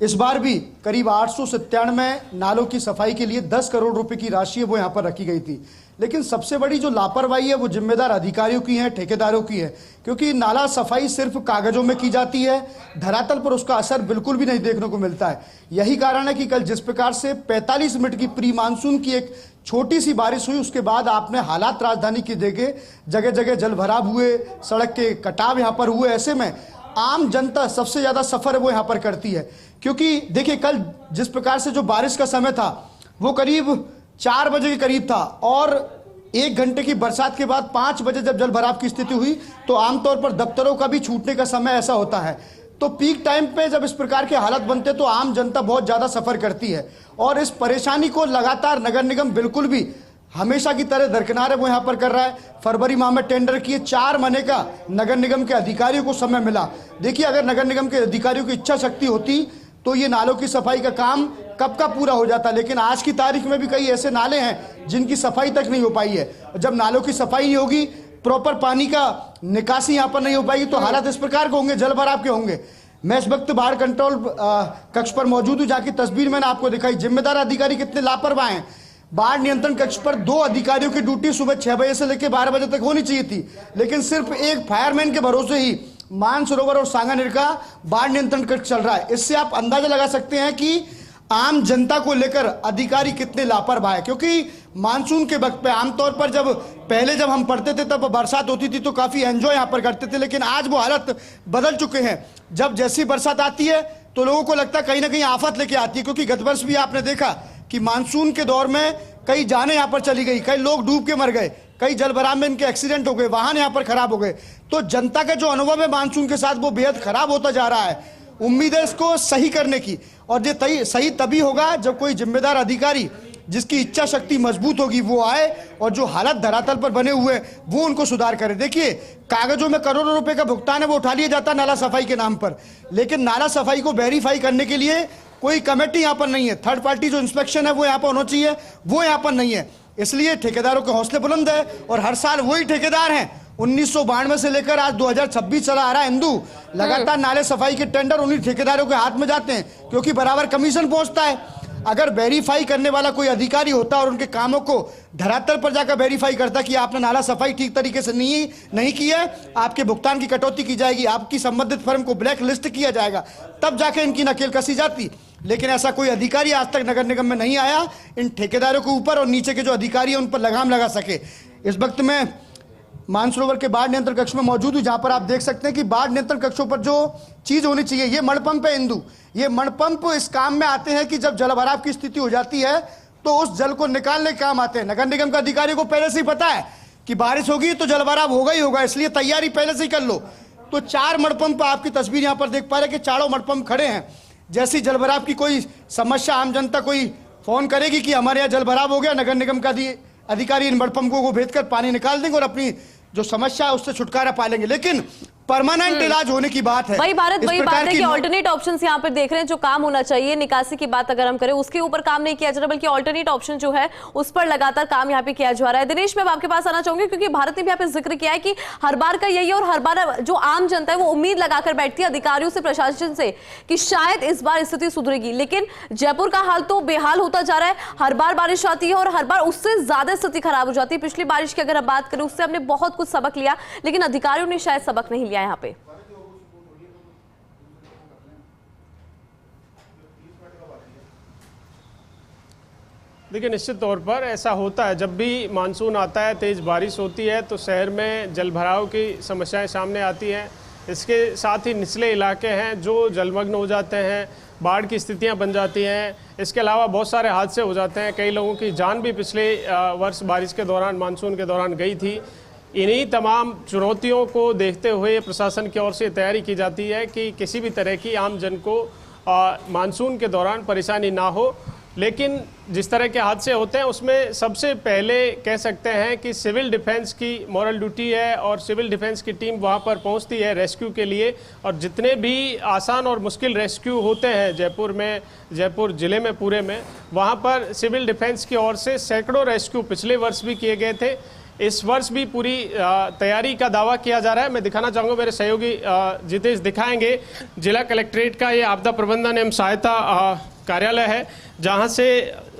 इस बार भी करीब 897 नालों की सफाई के लिए 10 करोड़ रुपए की राशि है वो यहाँ पर रखी गई थी। लेकिन सबसे बड़ी जो लापरवाही है वो जिम्मेदार अधिकारियों की है, ठेकेदारों की है, क्योंकि नाला सफाई सिर्फ कागजों में की जाती है, धरातल पर उसका असर बिल्कुल भी नहीं देखने को मिलता है। यही कारण है कि कल जिस प्रकार से 45 मिनट की प्री मानसून की एक छोटी सी बारिश हुई, उसके बाद आपने हालात राजधानी के देखे, जगह जगह जल भराव हुए, सड़क के कटाव यहाँ पर हुए। ऐसे में आम जनता सबसे ज्यादा सफर है वो यहाँ पर करती है, क्योंकि देखिए कल जिस प्रकार से जो बारिश का समय था वो करीब 4 बजे के करीब था, और 1 घंटे की बरसात के बाद 5 बजे जब जल भराव की स्थिति हुई तो आमतौर पर दफ्तरों का भी छूटने का समय ऐसा होता है। तो पीक टाइम पे जब इस प्रकार के हालात बनते तो आम जनता बहुत ज़्यादा सफ़र करती है, और इस परेशानी को लगातार नगर निगम बिल्कुल भी हमेशा की तरह दरकिनार है वो यहाँ पर कर रहा है। फरवरी माह में टेंडर किए, 4 महीने का नगर निगम के अधिकारियों को समय मिला। देखिए अगर नगर निगम के अधिकारियों की इच्छा शक्ति होती तो ये नालों की सफाई का काम कब का पूरा हो जाता, लेकिन आज की तारीख में भी कई ऐसे नाले हैं जिनकी सफाई तक नहीं हो पाई है। जब नालों की सफाई नहीं होगी, प्रॉपर पानी का निकासी यहाँ पर नहीं हो पाएगी, तो हालात इस प्रकार के होंगे, जल भराव के होंगे। मैं इस वक्त बाढ़ कंट्रोल कक्ष पर मौजूद हूँ, जहाँ की तस्वीर मैंने आपको दिखाई। जिम्मेदार अधिकारी कितने लापरवाह हैं। बाढ़ नियंत्रण कक्ष पर 2 अधिकारियों की ड्यूटी सुबह 6 बजे से लेकर 12 बजे तक होनी चाहिए थी, लेकिन सिर्फ एक फायरमैन के भरोसे ही मानसरोवर और सांगानेर का बाढ़ नियंत्रण कक्ष चल रहा है। इससे आप अंदाजा लगा सकते हैं कि आम जनता को लेकर अधिकारी कितने लापरवाह है, क्योंकि मानसून के वक्त पे आमतौर पर जब हम पढ़ते थे तब बरसात होती थी तो काफ़ी एंजॉय यहाँ पर करते थे, लेकिन आज वो हालत बदल चुके हैं। जब जैसी बरसात आती है तो लोगों को लगता है कहीं ना कहीं आफत लेके आती है, क्योंकि गत वर्ष भी आपने देखा कि मानसून के दौर में कई जानें यहाँ पर चली गई, कई लोग डूब के मर गए, कई जलभराव में इनके एक्सीडेंट हो गए, वाहन यहाँ पर खराब हो गए। तो जनता का जो अनुभव है मानसून के साथ वो बेहद खराब होता जा रहा है। उम्मीद है इसको सही करने की, और ये सही तभी होगा जब कोई जिम्मेदार अधिकारी जिसकी इच्छा शक्ति मजबूत होगी वो आए और जो हालत धरातल पर बने हुए वो उनको सुधार करे। देखिए कागजों में करोड़ों रुपए का भुगतान है वो उठा लिया जाता है नाला सफाई के नाम पर, लेकिन नाला सफाई को वेरीफाई करने के लिए कोई कमेटी यहाँ पर नहीं है। थर्ड पार्टी जो इंस्पेक्शन है वो यहाँ पर होना चाहिए, वो यहाँ पर नहीं है। इसलिए ठेकेदारों के हौसले बुलंद है, और हर साल वही ठेकेदार हैं 1992 से लेकर आज 2026 चला आ रहा है हिंदू, लगातार नाले सफाई के टेंडर उन्हीं ठेकेदारों के हाथ में जाते हैं, क्योंकि बराबर कमीशन पहुंचता है। अगर वेरीफाई करने वाला कोई अधिकारी होता और उनके कामों को धरातल पर जाकर वेरीफाई करता कि आपने नाला सफाई ठीक तरीके से नहीं की है, आपके भुगतान की कटौती की जाएगी, आपकी संबंधित फर्म को ब्लैक लिस्ट किया जाएगा, तब जाके इनकी नकेल कसी जाती। लेकिन ऐसा कोई अधिकारी आज तक नगर निगम में नहीं आया इन ठेकेदारों के ऊपर और नीचे के जो अधिकारी हैं उन पर लगाम लगा सके। इस वक्त में मानसरोवर के बाढ़ नियंत्रण कक्ष में मौजूद हूँ, जहाँ पर आप देख सकते हैं कि बाढ़ नियंत्रण कक्षों पर जो चीज़ होनी चाहिए, ये मणपंप है इंदु। ये मणपंप इस काम में आते हैं कि जब जलभराव की स्थिति हो जाती है तो उस जल को निकालने के काम आते हैं। नगर निगम के अधिकारियों को पहले से ही पता है कि बारिश होगी तो जलभराव होगा ही होगा, इसलिए तैयारी पहले से ही कर लो। तो 4 मडपंप आपकी तस्वीर यहाँ पर देख पा रहे हैं कि चारों मडपंप खड़े हैं। जैसी जलभराव की कोई समस्या आम जनता कोई फोन करेगी कि हमारे यहाँ जलभराव हो गया, नगर निगम का अधिकारी इन मडपंपों को भेजकर पानी निकाल देंगे और अपनी जो समस्या है उससे छुटकारा पा लेंगे। लेकिन परमानेंट इलाज होने की बात है। वही भारत इस वही प्रकार बात है की कि ऑल्टरनेट ऑप्शंस यहाँ पर देख रहे हैं, जो काम होना चाहिए निकासी की बात अगर हम करें उसके ऊपर काम नहीं किया जा रहा, बल्कि ऑल्टरनेट ऑप्शन जो है उस पर लगातार काम यहाँ पे किया जा रहा है। दिनेश, मैं आपके पास आना चाहूंगी क्योंकि भारत ने भी यहाँ पे जिक्र किया है कि हर बार का यही है और हर बार जो आम जनता है वो उम्मीद लगाकर बैठती है अधिकारियों से, प्रशासन से, कि शायद इस बार स्थिति सुधरेगी। लेकिन जयपुर का हाल तो बेहाल होता जा रहा है। हर बार बारिश आती है और हर बार उससे ज्यादा स्थिति खराब हो जाती है। पिछली बारिश की अगर हम बात करें उससे हमने बहुत कुछ सबक लिया, लेकिन अधिकारियों ने शायद सबक नहीं लिया यहाँ पे। देखिए, निश्चित तौर पर ऐसा होता है, जब भी मानसून आता है, तेज़ बारिश होती है तो शहर में जलभराव की समस्याएं सामने आती हैं। इसके साथ ही निचले इलाके हैं जो जलमग्न हो जाते हैं, बाढ़ की स्थितियां बन जाती हैं। इसके अलावा बहुत सारे हादसे हो जाते हैं। कई लोगों की जान भी पिछले वर्ष बारिश के दौरान, मानसून के दौरान गई थी। इन्हीं तमाम चुनौतियों को देखते हुए प्रशासन की ओर से तैयारी की जाती है कि किसी भी तरह की आम जन को मानसून के दौरान परेशानी ना हो। लेकिन जिस तरह के हादसे होते हैं उसमें सबसे पहले कह सकते हैं कि सिविल डिफेंस की मॉरल ड्यूटी है और सिविल डिफेंस की टीम वहां पर पहुंचती है रेस्क्यू के लिए। और जितने भी आसान और मुश्किल रेस्क्यू होते हैं जयपुर में, जयपुर ज़िले में पूरे में, वहां पर सिविल डिफेंस की ओर से सैकड़ों रेस्क्यू पिछले वर्ष भी किए गए थे। इस वर्ष भी पूरी तैयारी का दावा किया जा रहा है। मैं दिखाना चाहूँगा, मेरे सहयोगी जितेश दिखाएंगे। जिला कलेक्ट्रेट का ये आपदा प्रबंधन एवं सहायता कार्यालय है, जहाँ से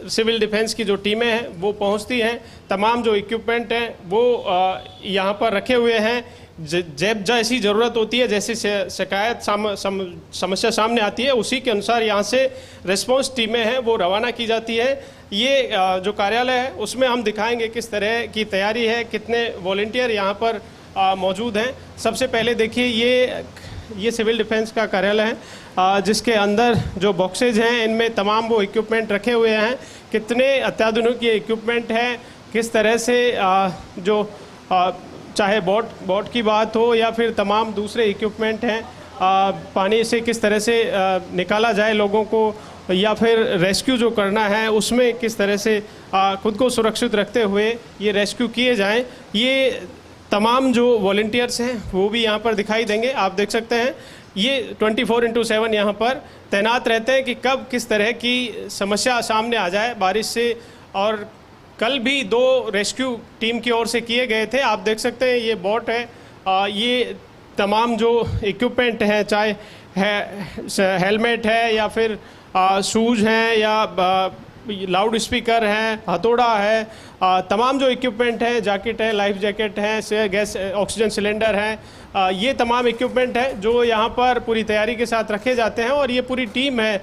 सिविल डिफेंस की जो टीमें हैं वो पहुँचती हैं। तमाम जो इक्विपमेंट हैं वो यहाँ पर रखे हुए हैं। जब जैसी ज़रूरत होती है, जैसी शिकायत समस्या सामने आती है, उसी के अनुसार यहाँ से रिस्पॉन्स टीमें हैं वो रवाना की जाती है। ये जो कार्यालय है उसमें हम दिखाएंगे किस तरह की तैयारी है, कितने वॉलंटियर यहाँ पर मौजूद हैं। सबसे पहले देखिए, ये सिविल डिफेंस का कार्यालय है, जिसके अंदर जो बॉक्सेज हैं इनमें तमाम वो इक्विपमेंट रखे हुए हैं। कितने अत्याधुनिक ये इक्विपमेंट हैं, किस तरह से जो चाहे बोट की बात हो या फिर तमाम दूसरे इक्विपमेंट हैं, पानी से किस तरह से निकाला जाए लोगों को, या फिर रेस्क्यू जो करना है उसमें किस तरह से खुद को सुरक्षित रखते हुए ये रेस्क्यू किए जाएं। ये तमाम जो वॉलंटियर्स हैं वो भी यहाँ पर दिखाई देंगे। आप देख सकते हैं ये 24/7 यहाँ पर तैनात रहते हैं कि कब किस तरह की समस्या सामने आ जाए बारिश से। और कल भी 2 रेस्क्यू टीम की ओर से किए गए थे। आप देख सकते हैं ये बोट है, ये तमाम जो इक्विपमेंट हैं, चाहे हेलमेट है या फिर शूज़ हैं या लाउड स्पीकर हैं, हथौड़ा है, तमाम जो इक्विपमेंट है, जैकेट है, लाइफ जैकेट है, गैस ऑक्सीजन सिलेंडर है, ये तमाम इक्विपमेंट है जो यहाँ पर पूरी तैयारी के साथ रखे जाते हैं। और ये पूरी टीम है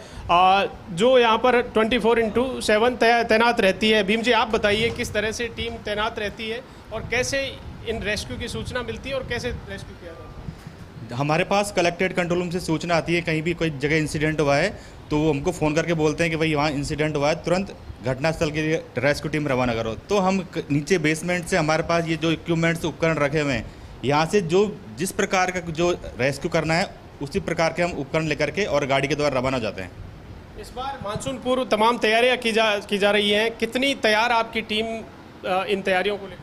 जो यहाँ पर 24/7 तैनात रहती है। भीम जी, आप बताइए किस तरह से टीम तैनात रहती है और कैसे इन रेस्क्यू की सूचना मिलती है और कैसे रेस्क्यू किया जाता है? हमारे पास कलेक्टेड कंट्रोल रूम से सूचना आती है, कहीं भी कोई जगह इंसिडेंट हुआ है तो वो हमको फ़ोन करके बोलते हैं कि भाई वहाँ इंसिडेंट हुआ है, तुरंत घटनास्थल के लिए रेस्क्यू टीम रवाना करो। तो हम नीचे बेसमेंट से हमारे पास ये जो इक्विपमेंट्स उपकरण रखे हुए हैं, यहाँ से जो जिस प्रकार का जो रेस्क्यू करना है उसी प्रकार के हम उपकरण लेकर के और गाड़ी के द्वारा रवाना हो जाते हैं। इस बार मानसून पूर्व तमाम तैयारियाँ की जा रही हैं। कितनी तैयार आपकी टीम इन तैयारियों को लेकर?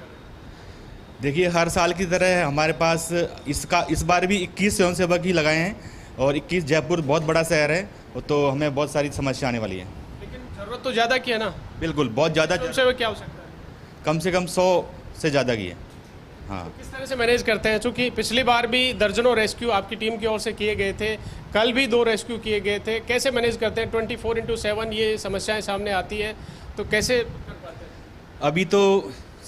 देखिए, हर साल की तरह हमारे पास इस बार भी 21 स्वयंसेवक ही लगाए हैं और 21 जयपुर बहुत बड़ा शहर है तो हमें बहुत सारी समस्या आने वाली है। लेकिन ज़रूरत तो ज़्यादा की है ना? बिल्कुल, बहुत ज़्यादा। स्वयंसेवक क्या हो सकता है? कम से कम 100 से ज़्यादा की है। हाँ, तो किस तरह से मैनेज करते हैं? चूँकि पिछली बार भी दर्जनों रेस्क्यू आपकी टीम की ओर से किए गए थे, कल भी 2 रेस्क्यू किए गए थे। कैसे मैनेज करते हैं? 24/7 ये समस्याएं सामने आती है तो कैसे कर पाते हैं? अभी तो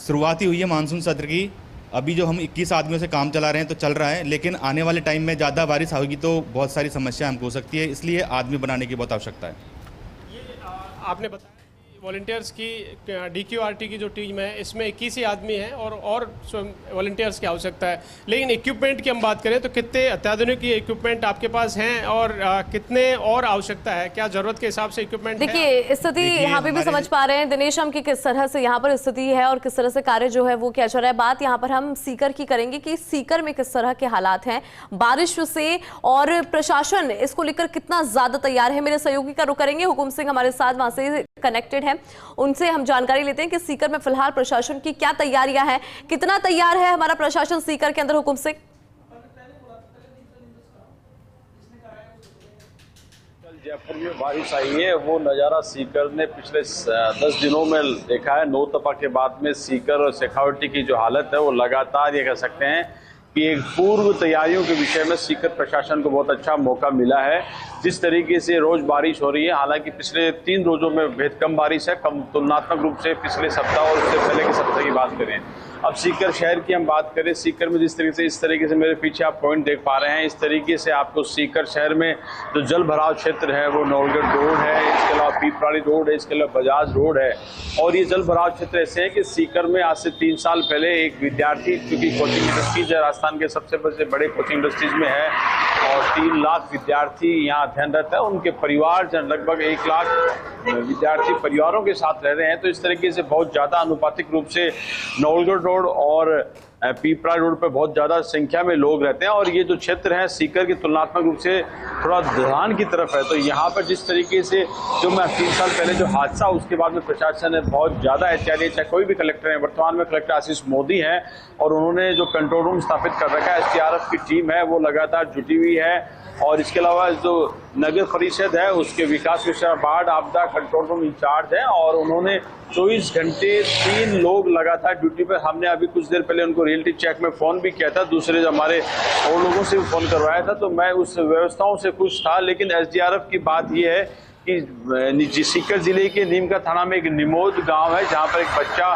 शुरुआत ही हुई है मानसून सत्र की। अभी जो हम 21 आदमियों से काम चला रहे हैं तो चल रहा है, लेकिन आने वाले टाइम में ज़्यादा बारिश होगी तो बहुत सारी समस्या हमको हो सकती है, इसलिए आदमी बनाने की बहुत आवश्यकता है। ये आपने बताया कि वॉलंटियर्स की DQRT की जो टीम है इसमें 21 ही आदमी हैं और वॉलंटियर्स की आवश्यकता है। लेकिन इक्विपमेंट की हम बात करें तो कितने अत्याधुनिक इक्विपमेंट आपके पास हैं और कितने और आवश्यकता है, क्या जरूरत के हिसाब से इक्विपमेंट है? देखिए स्थिति यहाँ पे भी समझ पा रहे हैं दिनेश हम कि किस तरह से यहाँ पर स्थिति है और किस तरह से कार्य जो है वो क्या चल रहा है। बात यहाँ पर हम सीकर की करेंगे कि सीकर में किस तरह के हालात हैं बारिश से और प्रशासन इसको लेकर कितना ज्यादा तैयार है। मेरे सहयोगी का रुख करेंगे, हुकुम सिंह हमारे साथ वहां से कनेक्टेड है, उनसे हम जानकारी लेते हैं कि सीकर में फिलहाल प्रशासन की क्या तैयारियां हैं, कितना तैयार है हमारा प्रशासन सीकर के अंदर। हुकुम सिंह, जयपुर में बारिश आई है वो नज़ारा सीकर ने पिछले 10 दिनों में देखा है। नौतपा के बाद में सीकर और शेखावटी की जो हालत है वो लगातार ये कह सकते हैं कि एक पूर्व तैयारियों के विषय में सीकर प्रशासन को बहुत अच्छा मौका मिला है। जिस तरीके से रोज बारिश हो रही है, हालांकि पिछले 3 रोजों में बेहद कम बारिश है, कम तुलनात्मक रूप से पिछले सप्ताह और उससे पहले के सप्ताह की बात करें। अब सीकर शहर की हम बात करें, सीकर में जिस तरीके से इस तरीके से मेरे पीछे आप पॉइंट देख पा रहे हैं, इस तरीके से आपको सीकर शहर में जो जल भराव क्षेत्र है वो नौलगढ़ रोड है, इसके अलावा पीपराड़ी रोड है, इसके अलावा बजाज रोड है। और ये जल भराव क्षेत्र ऐसे हैं कि सीकर में आज से 3 साल पहले एक विद्यार्थी, क्योंकि कोचिंग इंडस्ट्रीज है राजस्थान के सबसे बड़े कोचिंग इंडस्ट्रीज में है और 3 लाख विद्यार्थी यहाँ अध्ययनरत है, उनके परिवार लगभग 1 लाख विद्यार्थी परिवारों के साथ रह रहे हैं। तो इस तरीके से बहुत ज़्यादा अनुपातिक रूप से नौलगढ़ रोड और पीपरा रोड पर बहुत ज़्यादा संख्या में लोग रहते हैं और ये जो क्षेत्र है सीकर की तुलनात्मक रूप से थोड़ा ढलान की तरफ है। तो यहाँ पर जिस तरीके से जो मैं 3 साल पहले जो हादसा, उसके बाद में प्रशासन ने बहुत ज़्यादा एहतियाती, चाहे कोई भी कलेक्टर है, वर्तमान में कलेक्टर आशीष मोदी हैं और उन्होंने जो कंट्रोल रूम स्थापित कर रखा है, SDRF की टीम है वो लगातार जुटी हुई है। और इसके अलावा जो नगर परिषद है उसके विकास मिश्रा बाढ़ आपदा कंट्रोल रूम इंचार्ज है और उन्होंने 24 घंटे 3 लोग लगातार ड्यूटी पर। हमने अभी कुछ देर पहले उनको रियलिटी चेक में फ़ोन भी किया था, दूसरे हमारे और लोगों से भी फ़ोन करवाया था, तो मैं उस व्यवस्थाओं से खुश था। लेकिन SDRF की बात यह है कि सीकर जिले के नीमका थाना में एक निमोद गाँव है जहाँ पर एक बच्चा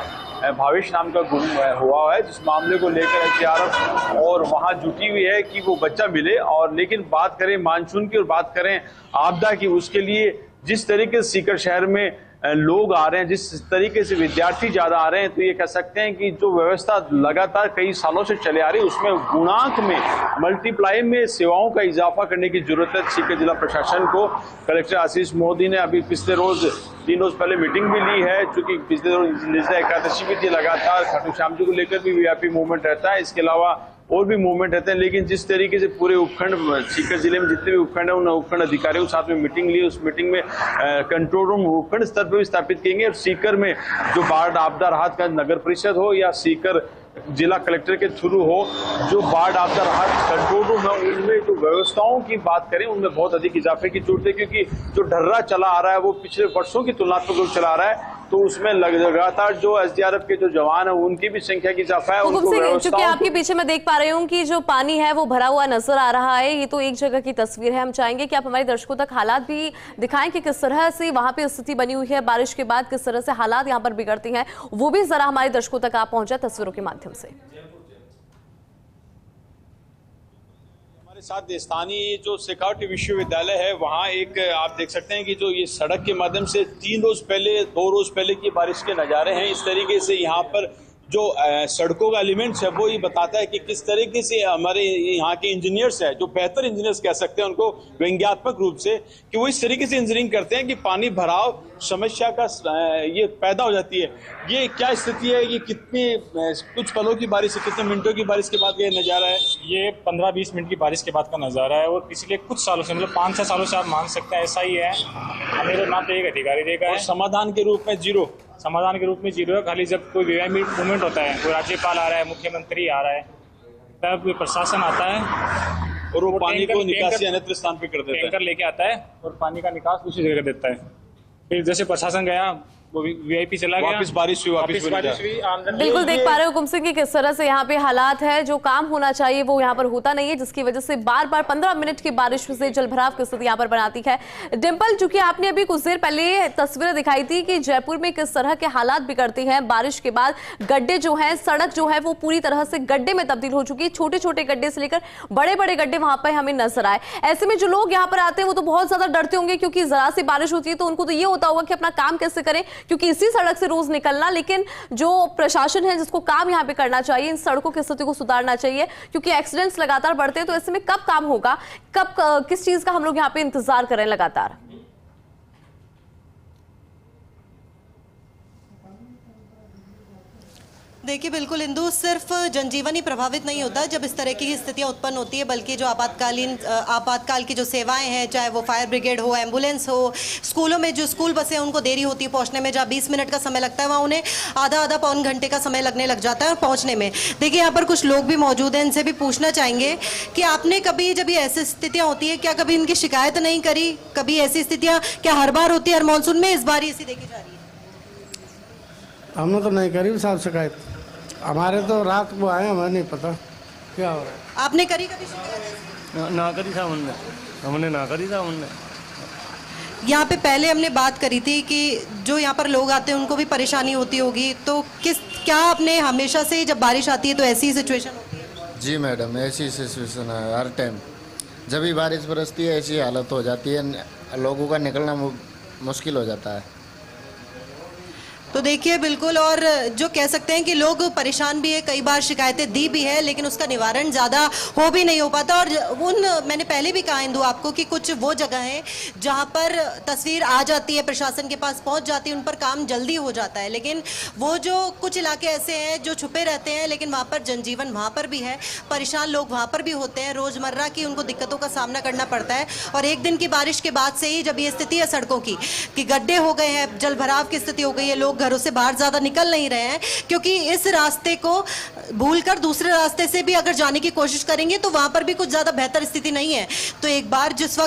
भावेश नाम का गुम हुआ है, जिस मामले को लेकर SDRF और वहाँ जुटी हुई है कि वो बच्चा मिले। और लेकिन बात करें मानसून की और बात करें आपदा की, उसके लिए जिस तरीके से सीकर शहर में लोग आ रहे हैं, जिस तरीके से विद्यार्थी ज़्यादा आ रहे हैं, तो ये कह सकते हैं कि जो व्यवस्था लगातार कई सालों से चले आ रही है उसमें गुणांक में, मल्टीप्लाई में सेवाओं का इजाफा करने की जरूरत है सीकर जिला प्रशासन को। कलेक्टर आशीष मोदी ने अभी पिछले रोज 3 रोज पहले मीटिंग भी ली है, चूँकि पिछले रोज निर्जला एकादशी भी थी, लगातार खाटू श्याम जी को लेकर भी VIP मूवमेंट रहता है, इसके अलावा और भी मूवमेंट रहते हैं। लेकिन जिस तरीके से पूरे उपखंड सीकर जिले में जितने भी उपखंड है उन उपखंड अधिकारियों के साथ में मीटिंग ली, उस मीटिंग में कंट्रोल रूम उपखंड स्तर पर भी स्थापित किएंगे। और सीकर में जो बाढ़ आपदा राहत का नगर परिषद हो या सीकर जिला कलेक्टर के थ्रू हो, जो बाढ़ आपदा राहत कंट्रोल रूम है उनमें जो व्यवस्थाओं की बात करें उनमें बहुत अधिक इजाफे की जरूरत है, क्योंकि जो ढर्रा चला आ रहा है वो पिछले वर्षों की तुलनात्मक रूप चला आ रहा है, तो उसमें लगातार जो SDRF के जो जवान है उनकी भी संख्या की इजाफा है। चूंकि आपके पीछे मैं देख पा रही हूँ कि जो पानी है वो भरा हुआ नजर आ रहा है, ये तो एक जगह की तस्वीर है। हम चाहेंगे कि आप हमारे दर्शकों तक हालात भी दिखाएं कि किस तरह से वहां पे स्थिति बनी हुई है, बारिश के बाद किस तरह से हालात यहाँ पर बिगड़ती हैं, वो भी जरा हमारे दर्शकों तक आप पहुंचा तस्वीरों के माध्यम से। साथ स्थानीय जो शेखावटी विश्वविद्यालय है वहाँ एक आप देख सकते हैं कि जो ये सड़क के माध्यम से 2 रोज पहले की बारिश के नज़ारे हैं। इस तरीके से यहाँ पर जो सड़कों का एलिमेंट्स है वो ये बताता है कि किस तरीके से हमारे यहाँ के इंजीनियर्स हैं, जो बेहतर इंजीनियर्स कह सकते हैं उनको व्यंग्यात्मक रूप से, कि वो इस तरीके से इंजीनियरिंग करते हैं कि पानी भराव समस्या का ये पैदा हो जाती है। ये क्या स्थिति है, ये कितने कुछ पलों की बारिश है, कितने मिनटों की बारिश के बाद का ये नज़ारा है? ये 15-20 मिनट की बारिश के बाद का नज़ारा है और पिछले कुछ सालों से, मतलब 5-6 सालों से आप मान सकते हैं ऐसा ही है। हमें तो ना तो एक अधिकारी देखा है, समाधान के रूप में जीरो, समाधान के रूप में जीरो है। खाली जब कोई VIP मूवमेंट होता है, कोई राज्यपाल आ रहा है, मुख्यमंत्री आ रहा है, तब कोई प्रशासन आता है और वो पानी को निकासी अन्यत्र स्थान पे कर देता है, टैंकर लेके आता है और पानी का निकास दूसरी जगह देता है। फिर जैसे प्रशासन गया वो VIP चला गया, वापस बारिश हुई। बिल्कुल देख पा रहे हो हुकुम सिंह की किस तरह से यहाँ पे हालात है, जो काम होना चाहिए वो यहाँ पर होता नहीं है, जिसकी वजह से बार बार 15 मिनट की बारिश से जलभराव की स्थिति यहाँ पर बनाती है। डिंपल, चूंकि आपने अभी कुछ देर पहले तस्वीरें दिखाई थी कि जयपुर में किस तरह के हालात बिगड़ती हैं बारिश के बाद, गड्ढे जो है, सड़क जो है वो पूरी तरह से गड्ढे में तब्दील हो चुकी है, छोटे छोटे गड्ढे से लेकर बड़े बड़े गड्ढे वहां पर हमें नजर आए। ऐसे में जो लोग यहाँ पर आते हैं वो तो बहुत ज्यादा डरते होंगे, क्योंकि जरा सी बारिश होती है तो उनको तो ये होता होगा कि अपना काम कैसे करें, क्योंकि इसी सड़क से रोज निकलना, लेकिन जो प्रशासन है जिसको काम यहाँ पे करना चाहिए, इन सड़कों की स्थिति को सुधारना चाहिए, क्योंकि एक्सीडेंट्स लगातार बढ़ते हैं। तो ऐसे में कब काम होगा, कब किस चीज का हम लोग यहाँ पे इंतजार करें लगातार? देखिए बिल्कुल इंदु, सिर्फ जनजीवन ही प्रभावित नहीं होता जब इस तरह की स्थितियां उत्पन्न होती है, बल्कि जो आपातकाल की जो सेवाएं हैं, चाहे वो फायर ब्रिगेड हो, एम्बुलेंस हो, स्कूलों में जो स्कूल बसें हैं उनको देरी होती है पहुंचने में, जहाँ 20 मिनट का समय लगता है वहाँ उन्हें आधा पौन घंटे का समय लगने लग जाता है और पहुँचने में। देखिए यहाँ पर कुछ लोग भी मौजूद हैं, इनसे भी पूछना चाहेंगे कि आपने कभी जब ये ऐसी स्थितियाँ होती है, क्या कभी इनकी शिकायत नहीं करी? कभी ऐसी स्थितियाँ क्या हर बार होती है, हर मानसून में, इस बार ऐसी देखी जा रही है? हमने तो नहीं करी साहब शिकायत, हमारे तो रात को आए, हमें नहीं पता क्या हो रहा है। आपने करी कभी शिकायत? ना करी साहब हमने ना करी साहब हमने। यहाँ पे पहले हमने बात करी थी कि जो यहाँ पर लोग आते हैं उनको भी परेशानी होती होगी, तो क्या आपने हमेशा से जब बारिश आती है तो ऐसी सिचुएशन होती है? जी मैडम, ऐसी सिचुएशन है हर टाइम, जब भी बारिश बरसती है ऐसी हालत हो जाती है, लोगों का निकलना मुश्किल हो जाता है। तो देखिए बिल्कुल, और जो कह सकते हैं कि लोग परेशान भी है, कई बार शिकायतें दी भी है, लेकिन उसका निवारण ज़्यादा हो भी नहीं हो पाता। और मैंने पहले भी कहा इंदु आपको कि कुछ वो जगह है जहाँ पर तस्वीर आ जाती है, प्रशासन के पास पहुँच जाती है, उन पर काम जल्दी हो जाता है, लेकिन वो जो कुछ इलाके ऐसे हैं जो छुपे रहते हैं, लेकिन वहाँ पर जनजीवन वहाँ पर भी है, परेशान लोग वहाँ पर भी होते हैं, रोज़मर्रा की उनको दिक्कतों का सामना करना पड़ता है। और एक दिन की बारिश के बाद से ही जब ये स्थिति है सड़कों की कि गड्ढे हो गए हैं, जल भराव की स्थिति हो गई है, लोग घरों से बाहर ज्यादा निकल नहीं रहे हैं, क्योंकि इस रास्ते को भूलकर दूसरे रास्ते से भी अगर जाने की कोशिश करेंगे तो वहां पर भी कुछ ज्यादा बेहतर स्थिति नहीं है। तो एक बार जिस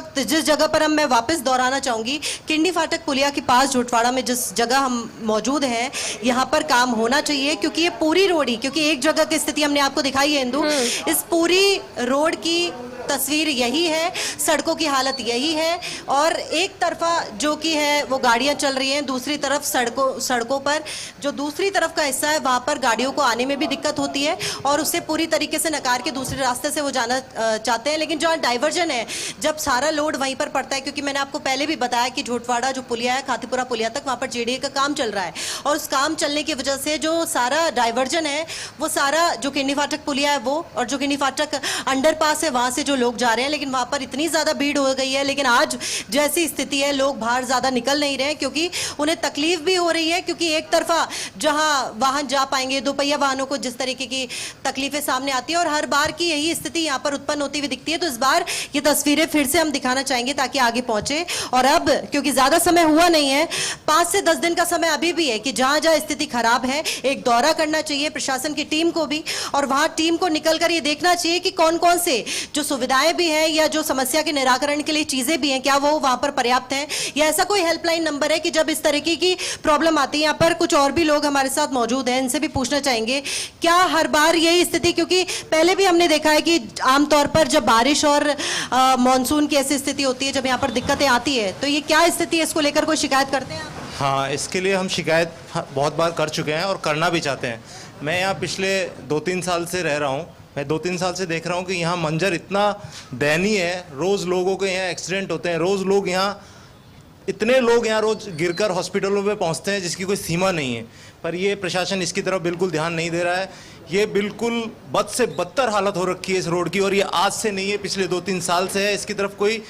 जगह पर मैं वापस दोहराना चाहूंगी, किंडी फाटक पुलिया के पास झोटवाड़ा में जिस जगह हम मौजूद हैं, यहाँ पर काम होना चाहिए, क्योंकि ये पूरी रोड ही, क्योंकि एक जगह की स्थिति हमने आपको दिखाई है इंदु, इस पूरी रोड की तस्वीर यही है, सड़कों की हालत यही है, और एक तरफा जो कि है वो गाड़ियां चल रही हैं, दूसरी तरफ सड़कों पर जो दूसरी तरफ का हिस्सा है वहां पर गाड़ियों को आने में भी दिक्कत होती है, और उससे पूरी तरीके से नकार के दूसरे रास्ते से वो जाना चाहते हैं। लेकिन जहाँ डाइवर्जन है, जब सारा लोड वहीं पर पड़ता है, क्योंकि मैंने आपको पहले भी बताया कि झोटवाड़ा जो पुलिया है, खातीपुरा पुलिया तक, वहाँ पर JDA का काम चल रहा है, और उस काम चलने की वजह से जो सारा डाइवर्जन है वो सारा जो किंडी फाटक पुलिया है वो, और जो किंडी फाटक अंडरपास है वहाँ से जो लोग जा रहे हैं, लेकिन वहां पर इतनी ज्यादा भीड़ हो गई है, लेकिन आज जैसी स्थिति है लोग बाहर ज्यादा निकल नहीं रहे हैं, क्योंकि उन्हें तकलीफ भी हो रही है, क्योंकि एक तरफा जहां वाहन जा पाएंगे, दोपहिया वाहनों को जिस तरीके की तकलीफें सामने आती है, और हर बार की यही स्थिति यहाँ पर उत्पन्न होती हुई दिखती है। तो इस बार ये तस्वीरें फिर से हम दिखाना चाहेंगे ताकि आगे पहुंचे, और अब क्योंकि ज्यादा समय हुआ नहीं है, 5 से 10 दिन का समय अभी भी है कि जहां जहां स्थिति खराब है एक दौरा करना चाहिए प्रशासन की टीम को भी, और वहां टीम को निकलकर ये देखना चाहिए कि कौन कौन से जो सुविधाएं भी है या जो समस्या के निराकरण के लिए चीजें भी हैं, क्या वो वहां पर पर्याप्त हैं, या ऐसा कोई हेल्पलाइन नंबर है कि जब इस तरीके की प्रॉब्लम आती है। यहाँ पर कुछ और भी लोग हमारे साथ मौजूद हैं, इनसे भी पूछना चाहेंगे क्या हर बार यही स्थिति, क्योंकि पहले भी हमने देखा है कि आमतौर पर जब बारिश और मानसून की ऐसी स्थिति होती है, जब यहाँ पर दिक्कतें आती है, तो ये क्या स्थिति है, इसको लेकर कोई शिकायत करते हैं? हाँ, इसके लिए हम शिकायत बहुत बार कर चुके हैं और करना भी चाहते हैं। मैं यहाँ पिछले 2-3 साल से रह रहा हूँ, मैं 2-3 साल से देख रहा हूँ कि यहाँ मंजर इतना दयनीय है, रोज़ लोगों के यहाँ एक्सीडेंट होते हैं, रोज़ लोग यहाँ, इतने लोग यहाँ रोज़ गिरकर हॉस्पिटलों में पहुँचते हैं जिसकी कोई सीमा नहीं है। पर ये प्रशासन इसकी तरफ बिल्कुल ध्यान नहीं दे रहा है। ये बिल्कुल बद से बदतर हालत हो रखी है इस रोड की, और ये आज से नहीं है, पिछले 2-3 साल से है। इसकी तरफ कोई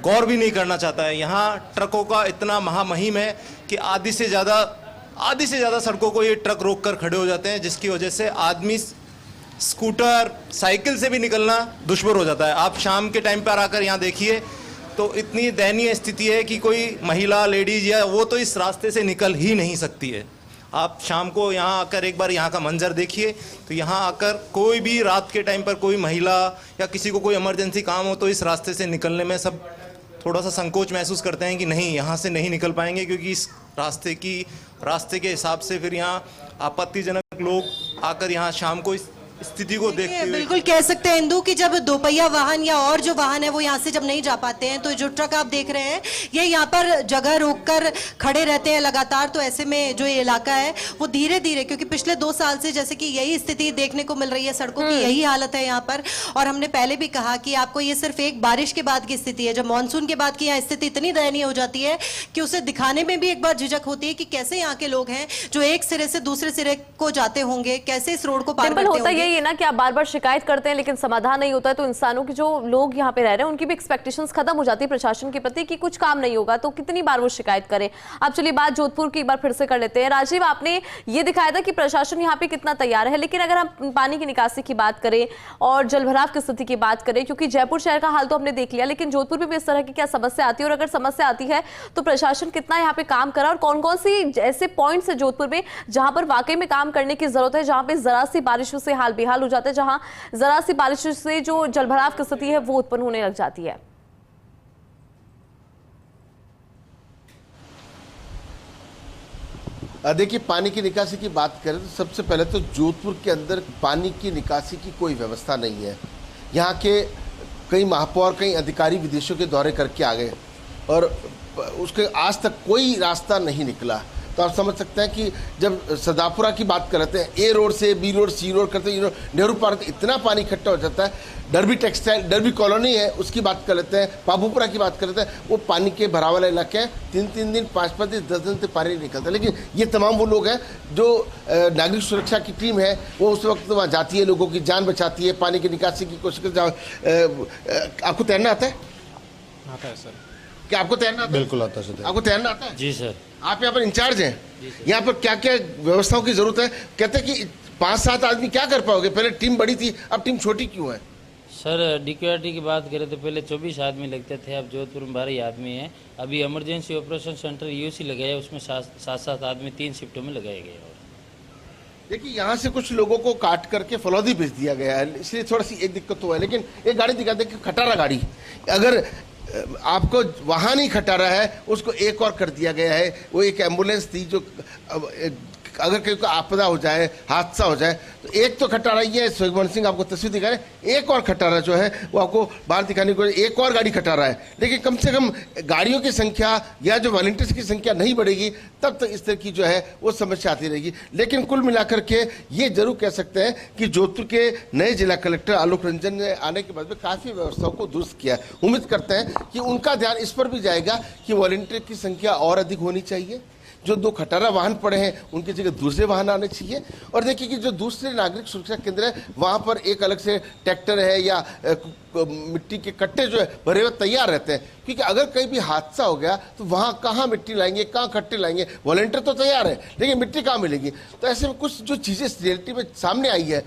गौर भी नहीं करना चाहता है। यहाँ ट्रकों का इतना महामहिम है कि आधी से ज़्यादा सड़कों को ये ट्रक रोक कर खड़े हो जाते हैं, जिसकी वजह से आदमी स्कूटर साइकिल से भी निकलना दुश्मन हो जाता है। आप शाम के टाइम पर आकर यहाँ देखिए तो इतनी दयनीय स्थिति है कि कोई महिला, लेडीज या वो तो इस रास्ते से निकल ही नहीं सकती है। आप शाम को यहाँ आकर एक बार यहाँ का मंजर देखिए, तो यहाँ आकर कोई भी रात के टाइम पर कोई महिला या किसी को कोई इमरजेंसी काम हो तो इस रास्ते से निकलने में सब थोड़ा सा संकोच महसूस करते हैं कि नहीं, यहाँ से नहीं निकल पाएंगे, क्योंकि इस रास्ते के हिसाब से फिर यहाँ आपत्तिजनक लोग आकर यहाँ शाम को स्थिति को देखते हुए बिल्कुल कह सकते हैं इंदु कि जब दोपहिया वाहन या और जो वाहन है वो यहाँ से जब नहीं जा पाते हैं, तो जो ट्रक आप देख रहे हैं ये यहाँ पर जगह रोककर खड़े रहते हैं लगातार। तो ऐसे में जो ये इलाका है वो धीरे धीरे, क्योंकि पिछले 2 साल से जैसे कि यही स्थिति देखने को मिल रही है, सड़कों की यही हालत है यहाँ पर। और हमने पहले भी कहा कि आपको ये सिर्फ एक बारिश के बाद की स्थिति है, जब मानसून के बाद की यहाँ स्थिति इतनी दयनीय हो जाती है कि उसे दिखाने में भी एक बार झिझक होती है कि कैसे यहाँ के लोग हैं जो एक सिरे से दूसरे सिरे को जाते होंगे, कैसे इस रोड को पार करते होता होंगे। यही है ना कि आप बार बार शिकायत करते हैं लेकिन समाधान नहीं होता है, तो इंसानों की जो लोग यहाँ पे रह रहे हैं उनकी भी एक्सपेक्टेशंस खत्म हो जाती है प्रशासन के प्रति कि कुछ काम नहीं होगा, तो कितनी बार वो शिकायत करें। अब चलिए बात जोधपुर की एक बार फिर से कर लेते हैं। राजीव, आपने ये दिखाया था कि प्रशासन यहाँ पे कितना तैयार है, लेकिन अगर हम पानी की निकासी की बात करें और जलभराव की स्थिति की बात करें, क्योंकि जयपुर शहर का हाल तो हमने देख लिया, लेकिन जोधपुर में भी इस तरह की क्या समस्या आती है, और अगर समस्या आती है तो प्रशासन कितना यहाँ पे काम करा, और कौन कौन सी ऐसे पॉइंट्स है जोधपुर में जहां पर वाकई में काम करने की जरूरत है, जहां पे जरा सी बारिश से हाल बेहाल हो जाता है, जहां जरा सी बारिश से जो जलभराव की स्थिति है वो उत्पन्न होने लग जाती है? देखिए, पानी की निकासी की बात करें तो सबसे पहले तो जोधपुर के अंदर पानी की निकासी की कोई व्यवस्था नहीं है। यहाँ के कई महापौर, कई अधिकारी विदेशों के दौरे करके आ गए और उसके आज तक कोई रास्ता नहीं निकला। तो आप समझ सकते हैं कि जब सदापुरा की बात कर लेते हैं, ए रोड से बी रोड, सी रोड करते हैं, नेहरू पार्क इतना पानी इकट्ठा हो जाता है। डरबी टेक्सटाइल, डरबी कॉलोनी है, उसकी बात कर लेते हैं, पाबूपुरा की बात कर लेते हैं, वो पानी के भराव वाले इलाके हैं, 3-3 दिन, 5-5 दिन, 10 दिन से पानी नहीं निकलता। लेकिन ये तमाम वो लोग हैं जो नागरिक सुरक्षा की टीम है, वो उस वक्त वहाँ जाती है, लोगों की जान बचाती है, पानी की निकासी की कोशिश करती। आपको तैरना आता है? आता है सर। क्या आपको तैरना आता है? बिल्कुल आता है सर। आपको तैरना आता है? जी सर। आप यहाँ पर इंचार्ज हैं, यहाँ पर क्या क्या व्यवस्थाओं की जरूरत है? कहते हैं कि 5-7 आदमी क्या कर पाओगे, पहले टीम बड़ी थी, अब टीम छोटी क्यों है? सर DQRT की बात करें तो पहले 24 आदमी लगते थे, अब जोधपुर में 12 आदमी हैं। अभी इमरजेंसी ऑपरेशन सेंटर UC लगाया, उसमें 7-7 आदमी 3 शिफ्टों में लगाए गए। और देखिए, यहाँ से कुछ लोगों को काट करके फलौदी भेज दिया गया है, इसलिए थोड़ी सी एक दिक्कत तो है। लेकिन एक गाड़ी दिखा दे, खटारा गाड़ी, अगर आपको वहाँ नहीं खटारा है, उसको एक और कर दिया गया है। वो एक एम्बुलेंस थी जो अगर कहीं को आपदा हो जाए, हादसा हो जाए, तो एक तो खटारा ये है, सुखवंत सिंह आपको तस्वीर दिखा रहे हैं, एक और खटारा जो है वो आपको बाहर दिखाने को, एक और गाड़ी खटारा है। लेकिन कम से कम गाड़ियों की संख्या या जो वॉलंटियर्स की संख्या नहीं बढ़ेगी तब तक इस तरह की जो है वो समस्या आती रहेगी। लेकिन कुल मिलाकर के ये जरूर कह सकते हैं कि जोधपुर के नए जिला कलेक्टर आलोक रंजन ने आने के बाद में काफ़ी व्यवस्थाओं को दुरुस्त किया है। उम्मीद करते हैं कि उनका ध्यान इस पर भी जाएगा कि वॉलंटियर की संख्या और अधिक होनी चाहिए, जो 2 खटारा वाहन पड़े हैं उनकी जगह दूसरे वाहन आने चाहिए। और देखिए कि जो दूसरे नागरिक सुरक्षा केंद्र है वहाँ पर एक अलग से ट्रैक्टर है या मिट्टी के कट्टे जो है भरे हुए तैयार रहते हैं, क्योंकि अगर कहीं भी हादसा हो गया तो वहाँ कहाँ मिट्टी लाएंगे, कहाँ कट्टे लाएंगे? वॉलंटियर तो तैयार है लेकिन मिट्टी कहाँ मिलेगी? तो ऐसे में कुछ जो चीज़ें रियलिटी में सामने आई है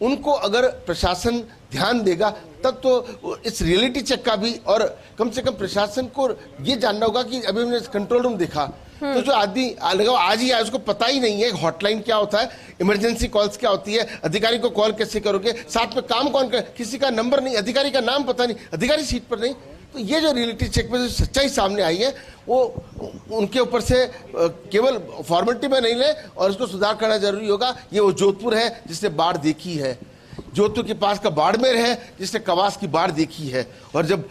उनको अगर प्रशासन ध्यान देगा तब तो इस रियलिटी चेक का भी, और कम से कम प्रशासन को ये जानना होगा कि अभी हमने कंट्रोल रूम देखा तो जो आदमी लगा आज ही आया उसको पता ही नहीं है हॉटलाइन क्या होता है, इमरजेंसी कॉल्स क्या होती है, अधिकारी को कॉल कैसे करोगे, साथ में काम कौन कर, किसी का नंबर नहीं, अधिकारी का नाम पता नहीं, अधिकारी सीट पर नहीं। तो ये जो रियलिटी चेक में जो सच्चाई सामने आई है वो उनके ऊपर से केवल फॉर्मेलिटी में नहीं ले और उसको सुधार करना जरूरी होगा। ये वो जोधपुर है जिसने बाढ़ देखी है, जोधपुर के पास का बाड़मेर है जिसने कवास की बाढ़ देखी है। और जब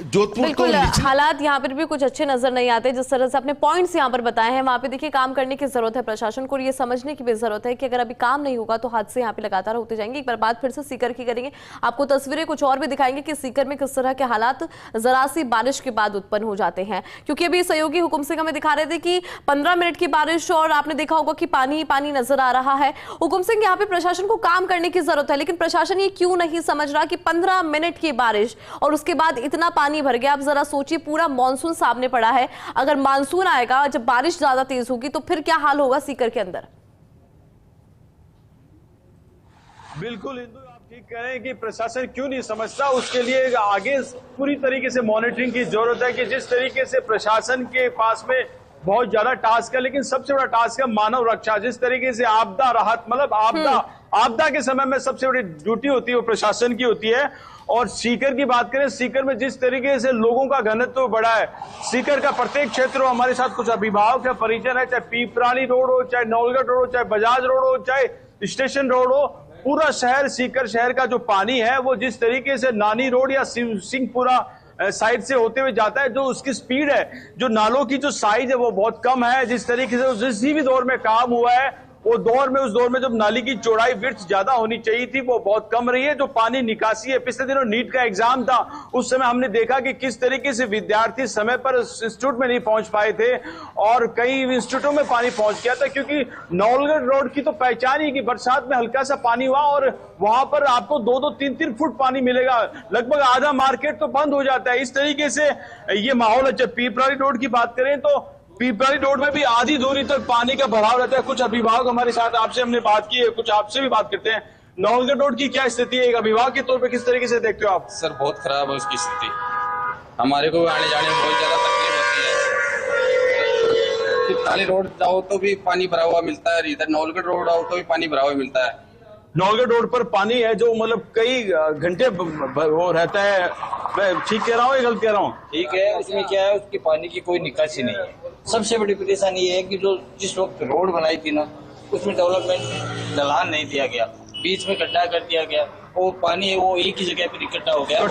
जोधपुर बिल्कुल हालात यहाँ पर भी कुछ अच्छे नजर नहीं आते, जिस तरह से आपने पॉइंट्स यहाँ पर बताए हैं वहाँ पे देखिए काम करने की जरूरत है प्रशासन को, ये समझने की भी जरूरत है कि अगर अभी काम नहीं होगा तो हादसे यहाँ पे लगातार होते जाएंगे। एक बार बात फिर से सीकर की करेंगे, आपको तस्वीरें कुछ और भी दिखाएंगे कि सीकर में किस तरह के हालात जरा सी बारिश के बाद उत्पन्न हो जाते हैं। क्योंकि अभी सहयोगी हुकुम सिंह हमें दिखा रहे थे कि 15 मिनट की बारिश और आपने देखा होगा कि पानी ही पानी नजर आ रहा है। हुकुम सिंह, यहाँ पे प्रशासन को काम करने की जरूरत है, लेकिन प्रशासन ये क्यों नहीं समझ रहा कि 15 मिनट की बारिश और उसके बाद इतना पानी भर गया। आप जरा सोचिए, पूरा मानसून सामने पड़ा है, अगर मानसून आएगा, जब बारिश ज्यादा तेज होगी तो फिर क्या हाल होगा सीकर के अंदर? बिल्कुल इंदु, आप ठीक कह रहे हैं कि प्रशासन क्यों नहीं समझता, उसके लिए आगे पूरी तरीके से मॉनिटरिंग की जरूरत है। कि जिस तरीके से प्रशासन के पास में बहुत ज्यादा टास्क है, लेकिन सबसे बड़ा टास्क है मानव रक्षा। जिस तरीके से आपदा राहत, मतलब आपदा के समय में सबसे बड़ी ड्यूटी होती है वो प्रशासन की होती है। और सीकर की बात करें, सीकर में जिस तरीके से लोगों का घनत्व बढ़ा है, सीकर का प्रत्येक क्षेत्र, हमारे साथ कुछ अभिभावक है, परिजन है, चाहे पीपरानी रोड हो, चाहे नौलगढ़ रोड हो, चाहे बजाज रोड हो, चाहे स्टेशन रोड हो, पूरा शहर, सीकर शहर का जो पानी है वो जिस तरीके से नानी रोड या सिंहपुरा साइड से होते हुए जाता है, जो उसकी स्पीड है, जो नालों की जो साइज है वो बहुत कम है। जिस तरीके से जिस भी दौर में काम हुआ है वो उस दौर में जब नाली की चौड़ाई विड्थ ज्यादा होनी चाहिए थी वो बहुत कम रही है। जो पानी निकासी है, पिछले दिनों नीट का एग्जाम था, उस समय हमने देखा कि किस तरीके से विद्यार्थी समय पर इंस्टीट्यूट में नहीं पहुंच पाए थे और कई इंस्टीट्यूटों में पानी पहुंच गया था, क्योंकि नौलगढ़ रोड की तो पहचान ही कि बरसात में हल्का सा पानी हुआ और वहां पर आपको 2-2, 3-3 फुट पानी मिलेगा, लगभग आधा मार्केट तो बंद हो जाता है। इस तरीके से ये माहौल है। जब पीपराली रोड की बात करें तो पीपराली रोड में भी आधी दूरी तक पानी का भराव रहता है। कुछ अभिभावक हमारे साथ, आपसे हमने बात की है, कुछ आपसे भी बात करते हैं। नौलगढ़ रोड की क्या स्थिति है, एक अभिभावक के तौर पे किस तरीके से देखते हो आप? सर बहुत खराब है उसकी स्थिति, हमारे को आने जाने में बहुत ज्यादा तकलीफ होती है। पीपराली रोड जाओ तो भी पानी भरा हुआ मिलता है, इधर नौलगढ़ रोड आओ तो भी पानी भरा हुआ मिलता है। नौलगढ़ रोड पर पानी है जो मतलब कई घंटे वो रहता है। मैं ठीक कह रहा हूँ या गलत कह रहा हूँ? ठीक है, उसमें क्या है, उसकी पानी की कोई निकासी नहीं है। सबसे बड़ी परेशानी ये है कि जो जिस वक्त रोड बनाई थी ना, उसमें डेवलपमेंट ढलान नहीं दिया गया, बीच में गड्ढा कर दिया गया, वो पानी है वो एक ही जगह पर इकट्ठा हो गया और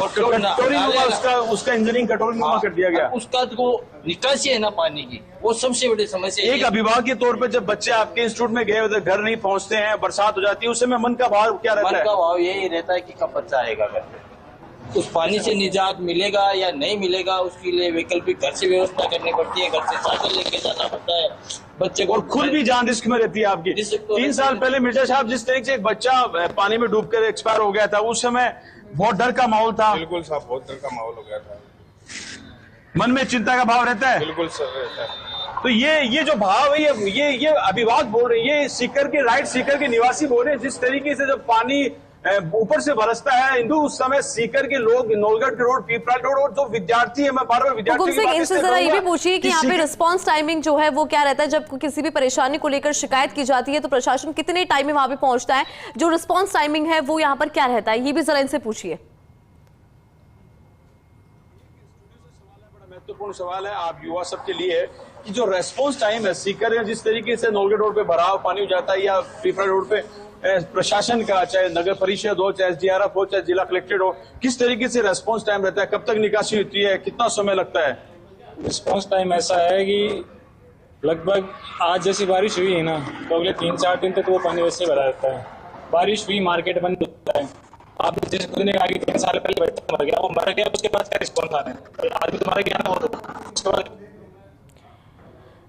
उसका इंजीनियरिंग कटोरी कर दिया गया। उसका जो निकासी है ना पानी की, वो सबसे बड़ी समस्या। एक अभिभावक के तौर पे जब बच्चे आपके इंस्टीट्यूट में गए उधर घर नहीं पहुंचते हैं, बरसात हो जाती है, उस समय मन का भाव क्या रहता है? मन का भाव यही रहता है कि कब बच्चा आएगा घर पे, उस पानी से निजात मिलेगा या नहीं मिलेगा, उसके लिए वैकल्पिक घर से व्यवस्था करनी पड़ती है, घर से चादर लेके जाना पड़ता है बच्चे को, और खुद भी जान रिस्क में रहती है आपकी। 3 साल पहले मिर्जा साहब जिस तरीके से एक बच्चा पानी में डूबकर एक्सपायर हो गया था, उस समय बहुत डर का माहौल था। बिल्कुल साहब, बहुत डर का माहौल हो गया था, मन में चिंता का भाव रहता है। बिल्कुल सर रहता है। तो ये जो भाव है, ये अभिभावक बोल रहे हैं, ये सीकर के राइट सीकर के निवासी बोल रहे हैं, जिस तरीके से जब पानी ऊपर से बरसता है हिंदू, उस समय सीकर के लोग नौलगढ़ के रोड, पीपराली रोड और जो विद्यार्थी है, मैं बार-बार विद्यार्थी की बात इनसे जरा ये भी पूछिए कि यहाँ पे रिस्पांस टाइमिंग जो है वो क्या रहता है? जब किसी भी परेशानी को लेकर शिकायत की जाती है तो प्रशासन कितने टाइम में वहां पे पहुंचता है? जो रिस्पांस टाइमिंग है वो यहाँ पर क्या रहता है, ये भी जरा इनसे पूछिए। महत्वपूर्ण सवाल है आप युवा सबके लिए कि जो रेस्पॉन्स टाइम है सीकर में, जिस तरीके से नौलगढ़ रोड पे भराव पानी हो जाता है या पीपराली रोड पे प्रशासन का, चाहे नगर परिषद हो, चाहे SDRF हो, चाहे जिला कलेक्टेड हो, किस तरीके से रेस्पॉन्स टाइम रहता है, कब तक निकासी होती है, कितना समय लगता है? रिस्पॉन्स टाइम ऐसा है कि लगभग आज जैसी बारिश हुई है ना, तो अगले 3-4 दिन तक वो पानी वैसे भरा रहता है। बारिश हुई, मार्केट बंद होता है। आप जैसे खुद ने कहा कि 3 साल पहले बच्चा मर गया, वो मर गया, उसके बाद क्या रिस्पॉन्स आ रहा है? आदमी तो मर गया ना, उसके बाद।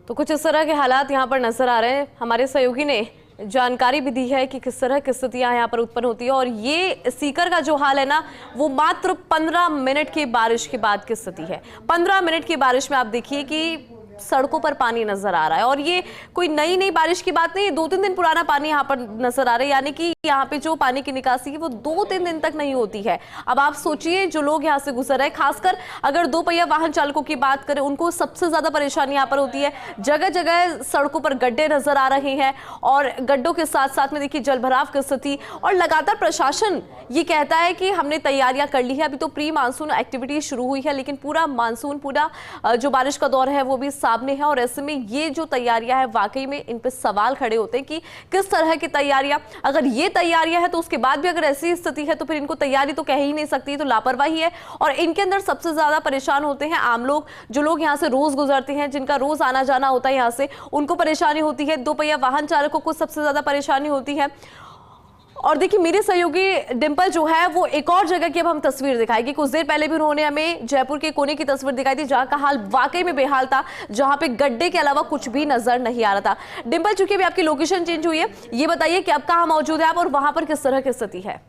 तो कुछ इस तरह के हालात यहाँ पर नजर आ रहे हैं। हमारे सहयोगी ने जानकारी भी दी है कि किस तरह की स्थितियां यहाँ पर उत्पन्न होती है, और ये सीकर का जो हाल है ना, वो मात्र 15 मिनट की बारिश के बाद की स्थिति है। 15 मिनट की बारिश में आप देखिए कि सड़कों पर पानी नजर आ रहा है, और ये कोई नई बारिश की बात नहीं है, 2-3 दिन पुराना पानी यहाँ पर नजर आ रहा है, यानी कि यहाँ पे जो पानी की निकासी है वो 2-3 दिन तक नहीं होती है। अब आप सोचिए जो लोग यहाँ से गुजर रहे हैं, खासकर अगर 2 पहिया वाहन चालकों की बात करें, उनको सबसे ज्यादा परेशानी यहाँ पर होती है। जगह जगह सड़कों पर गड्ढे नजर आ रहे हैं, और गड्ढों के साथ साथ में देखिए जलभराव की स्थिति, और लगातार प्रशासन ये कहता है कि हमने तैयारियां कर ली है। अभी तो प्री मानसून एक्टिविटी शुरू हुई है, लेकिन पूरा मानसून, पूरा जो बारिश का दौर है वो भी सामने है, और ऐसे में ये जो तैयारियां हैं वाकई में इन पे सवाल खड़े होते हैं कि किस तरह की तैयारियां। अगर ये तैयारियां हैं तो उसके बाद भी अगर ऐसी स्थिति है तो फिर इनको तैयारी तो कह ही नहीं सकती, तो लापरवाही है। और इनके अंदर सबसे ज्यादा परेशान होते हैं आम लोग, जो लोग यहाँ से रोज गुजरते हैं, जिनका रोज आना जाना होता है यहाँ से, उनको परेशानी होती है। 2 पहिया वाहन चालकों को सबसे ज्यादा परेशानी होती है। और देखिए मेरे सहयोगी डिंपल जो है वो एक और जगह की अब हम तस्वीर दिखाएगी। कुछ देर पहले भी उन्होंने हमें जयपुर के कोने की तस्वीर दिखाई थी, जहां का हाल वाकई में बेहाल था, जहां पे गड्ढे के अलावा कुछ भी नजर नहीं आ रहा था। डिंपल, चूंकि अभी आपकी लोकेशन चेंज हुई है, ये बताइए कि अब कहां मौजूद है आप और वहां पर किस तरह की स्थिति है?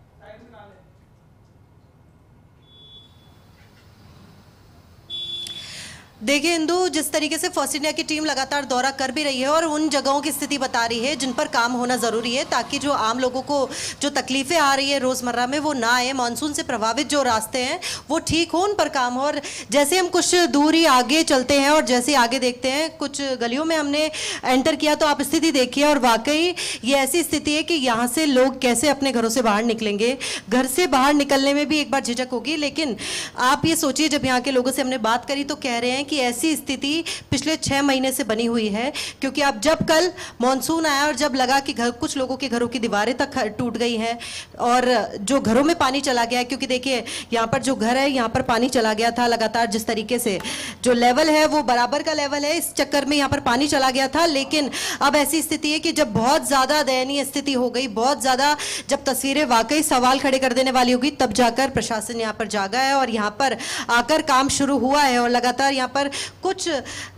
देखिए इंदु, जिस तरीके से फर्स्ट इंडिया की टीम लगातार दौरा कर भी रही है और उन जगहों की स्थिति बता रही है जिन पर काम होना ज़रूरी है, ताकि जो आम लोगों को जो तकलीफ़ें आ रही है रोज़मर्रा में वो ना आए, मानसून से प्रभावित जो रास्ते हैं वो ठीक हो, उन पर काम हो। और जैसे हम कुछ दूरी आगे चलते हैं और जैसे आगे देखते हैं, कुछ गलियों में हमने एंटर किया तो आप स्थिति देखिए, और वाकई ये ऐसी स्थिति है कि यहाँ से लोग कैसे अपने घरों से बाहर निकलेंगे। घर से बाहर निकलने में भी एक बार झिझक होगी, लेकिन आप ये सोचिए, जब यहाँ के लोगों से हमने बात करी तो कह रहे हैं कि ऐसी स्थिति पिछले 6 महीने से बनी हुई है, क्योंकि अब जब कल मॉनसून आया और जब लगा कि कुछ लोगों के घरों की दीवारें तक टूट गई हैं और जो घरों में पानी चला गया है, क्योंकि देखिए यहाँ पर जो घर है यहाँ पर पानी चला गया था लगातार, जिस तरीके से जो लेवल है वो बराबर का लेवल है, इस चक्कर में यहाँ पर पानी चला गया था। लेकिन अब ऐसी स्थिति है कि जब बहुत ज़्यादा दयनीय स्थिति हो गई, बहुत ज़्यादा जब तस्वीरें वाकई सवाल खड़े कर देने वाली होगी, तब जाकर प्रशासन यहाँ पर जागा है और यहाँ पर आकर काम शुरू हुआ है। और लगातार यहाँ पर कुछ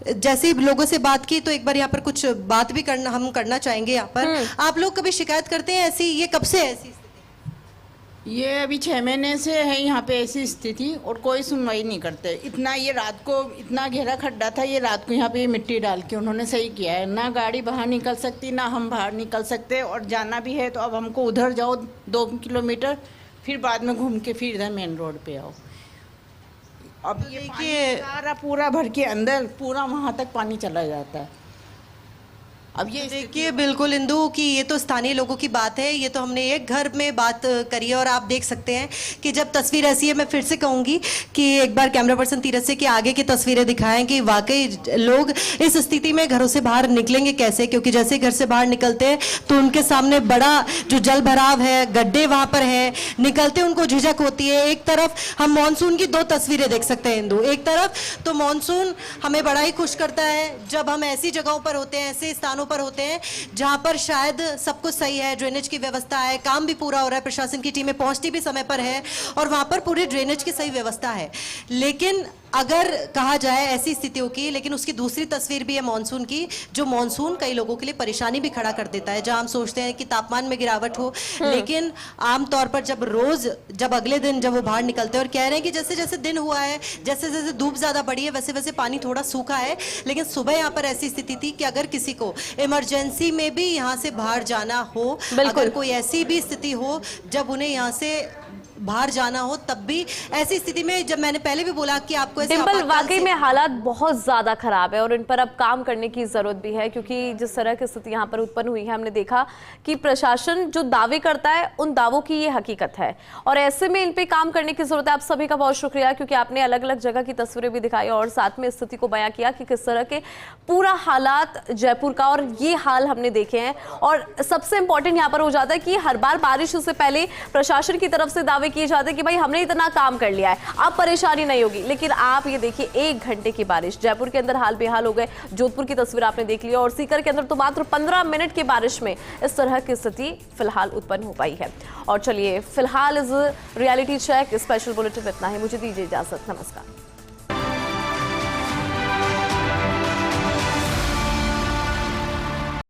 जैसे ही लोगों से बात की तो एक बार यहाँ पर कुछ बात भी हम करना चाहेंगे। यहाँ पर आप लोग कभी शिकायत करते हैं ऐसी, ये कब से ऐसी? ये अभी 6 महीने से है यहाँ पे ऐसी स्थिति और कोई सुनवाई नहीं करते। इतना ये रात को इतना गहरा खड्डा था, ये रात को यहाँ पे मिट्टी डाल के उन्होंने सही किया है। ना गाड़ी बाहर निकल सकती, ना हम बाहर निकल सकते, और जाना भी है तो अब हमको उधर जाओ 2 किलोमीटर, फिर बाद में घूम के फिर इधर मेन रोड पे आओ। अब ये देखिए सारा पूरा भर के अंदर पूरा वहाँ तक पानी चला जाता है। अब ये देखिए बिल्कुल इंदु कि ये तो स्थानीय लोगों की बात है, ये तो हमने एक घर में बात करी है और आप देख सकते हैं कि जब तस्वीर ऐसी है, मैं फिर से कहूँगी कि एक बार कैमरा पर्सन तीरथ से कि आगे की तस्वीरें दिखाएं कि वाकई लोग इस स्थिति में घरों से बाहर निकलेंगे कैसे, क्योंकि जैसे घर से बाहर निकलते हैं तो उनके सामने बड़ा जो जल भराव है, गड्ढे वहाँ पर है, निकलते उनको झिझक होती है। एक तरफ हम मानसून की 2 तस्वीरें देख सकते हैं इंदु, एक तरफ तो मानसून हमें बड़ा ही खुश करता है जब हम ऐसी जगहों पर होते हैं, ऐसे स्थानों पर होते हैं जहां पर शायद सब कुछ सही है, ड्रेनेज की व्यवस्था है, काम भी पूरा हो रहा है, प्रशासन की टीमें पहुंचती भी समय पर है और वहां पर पूरी ड्रेनेज की सही व्यवस्था है। लेकिन अगर कहा जाए ऐसी स्थितियों की, लेकिन उसकी दूसरी तस्वीर भी है मानसून की, जो मानसून कई लोगों के लिए परेशानी भी खड़ा कर देता है। जहां हम सोचते हैं कि तापमान में गिरावट हो, लेकिन आमतौर पर जब अगले दिन जब वो बाहर निकलते हैं और कह रहे हैं कि जैसे जैसे दिन हुआ है, जैसे जैसे धूप ज्यादा बढ़ी है, वैसे वैसे पानी थोड़ा सूखा है। लेकिन सुबह यहाँ पर ऐसी स्थिति थी कि अगर किसी को इमरजेंसी में भी यहाँ से बाहर जाना हो, अगर कोई ऐसी भी स्थिति हो जब उन्हें यहाँ से बाहर जाना हो, तब भी ऐसी स्थिति में, जब मैंने पहले भी बोला कि आपको ऐसे डिंपल वाकई में हालात बहुत ज्यादा खराब है और इन पर अब काम करने की जरूरत भी है, क्योंकि जिस तरह की स्थिति यहाँ पर उत्पन्न हुई है, हमने देखा कि प्रशासन जो दावे करता है उन दावों की ये हकीकत है और ऐसे में इन पे काम करने की जरूरत है। आप सभी का बहुत शुक्रिया, क्योंकि आपने अलग अलग जगह की तस्वीरें भी दिखाई और साथ में स्थिति को बयां किया कि किस तरह के पूरा हालात जयपुर का, और ये हाल हमने देखे हैं। और सबसे इंपॉर्टेंट यहाँ पर हो जाता है कि हर बार बारिश से पहले प्रशासन की तरफ से दावे किए जाते हैं कि भाई हमने इतना काम कर लिया है, अब परेशानी नहीं होगी। लेकिन आप ये देखिए 1 घंटे की बारिश, जयपुर के अंदर हाल बेहाल हो गए। जोधपुर की तस्वीर आपने देख ली और सीकर के अंदर तो मात्र 15 मिनट की बारिश में इस तरह की स्थिति फिलहाल उत्पन्न हो पाई है। और चलिए फिलहाल इस रियलिटी चेक स्पेशल बुलेटिन में इतना ही, मुझे दीजिए इजाजत, नमस्कार।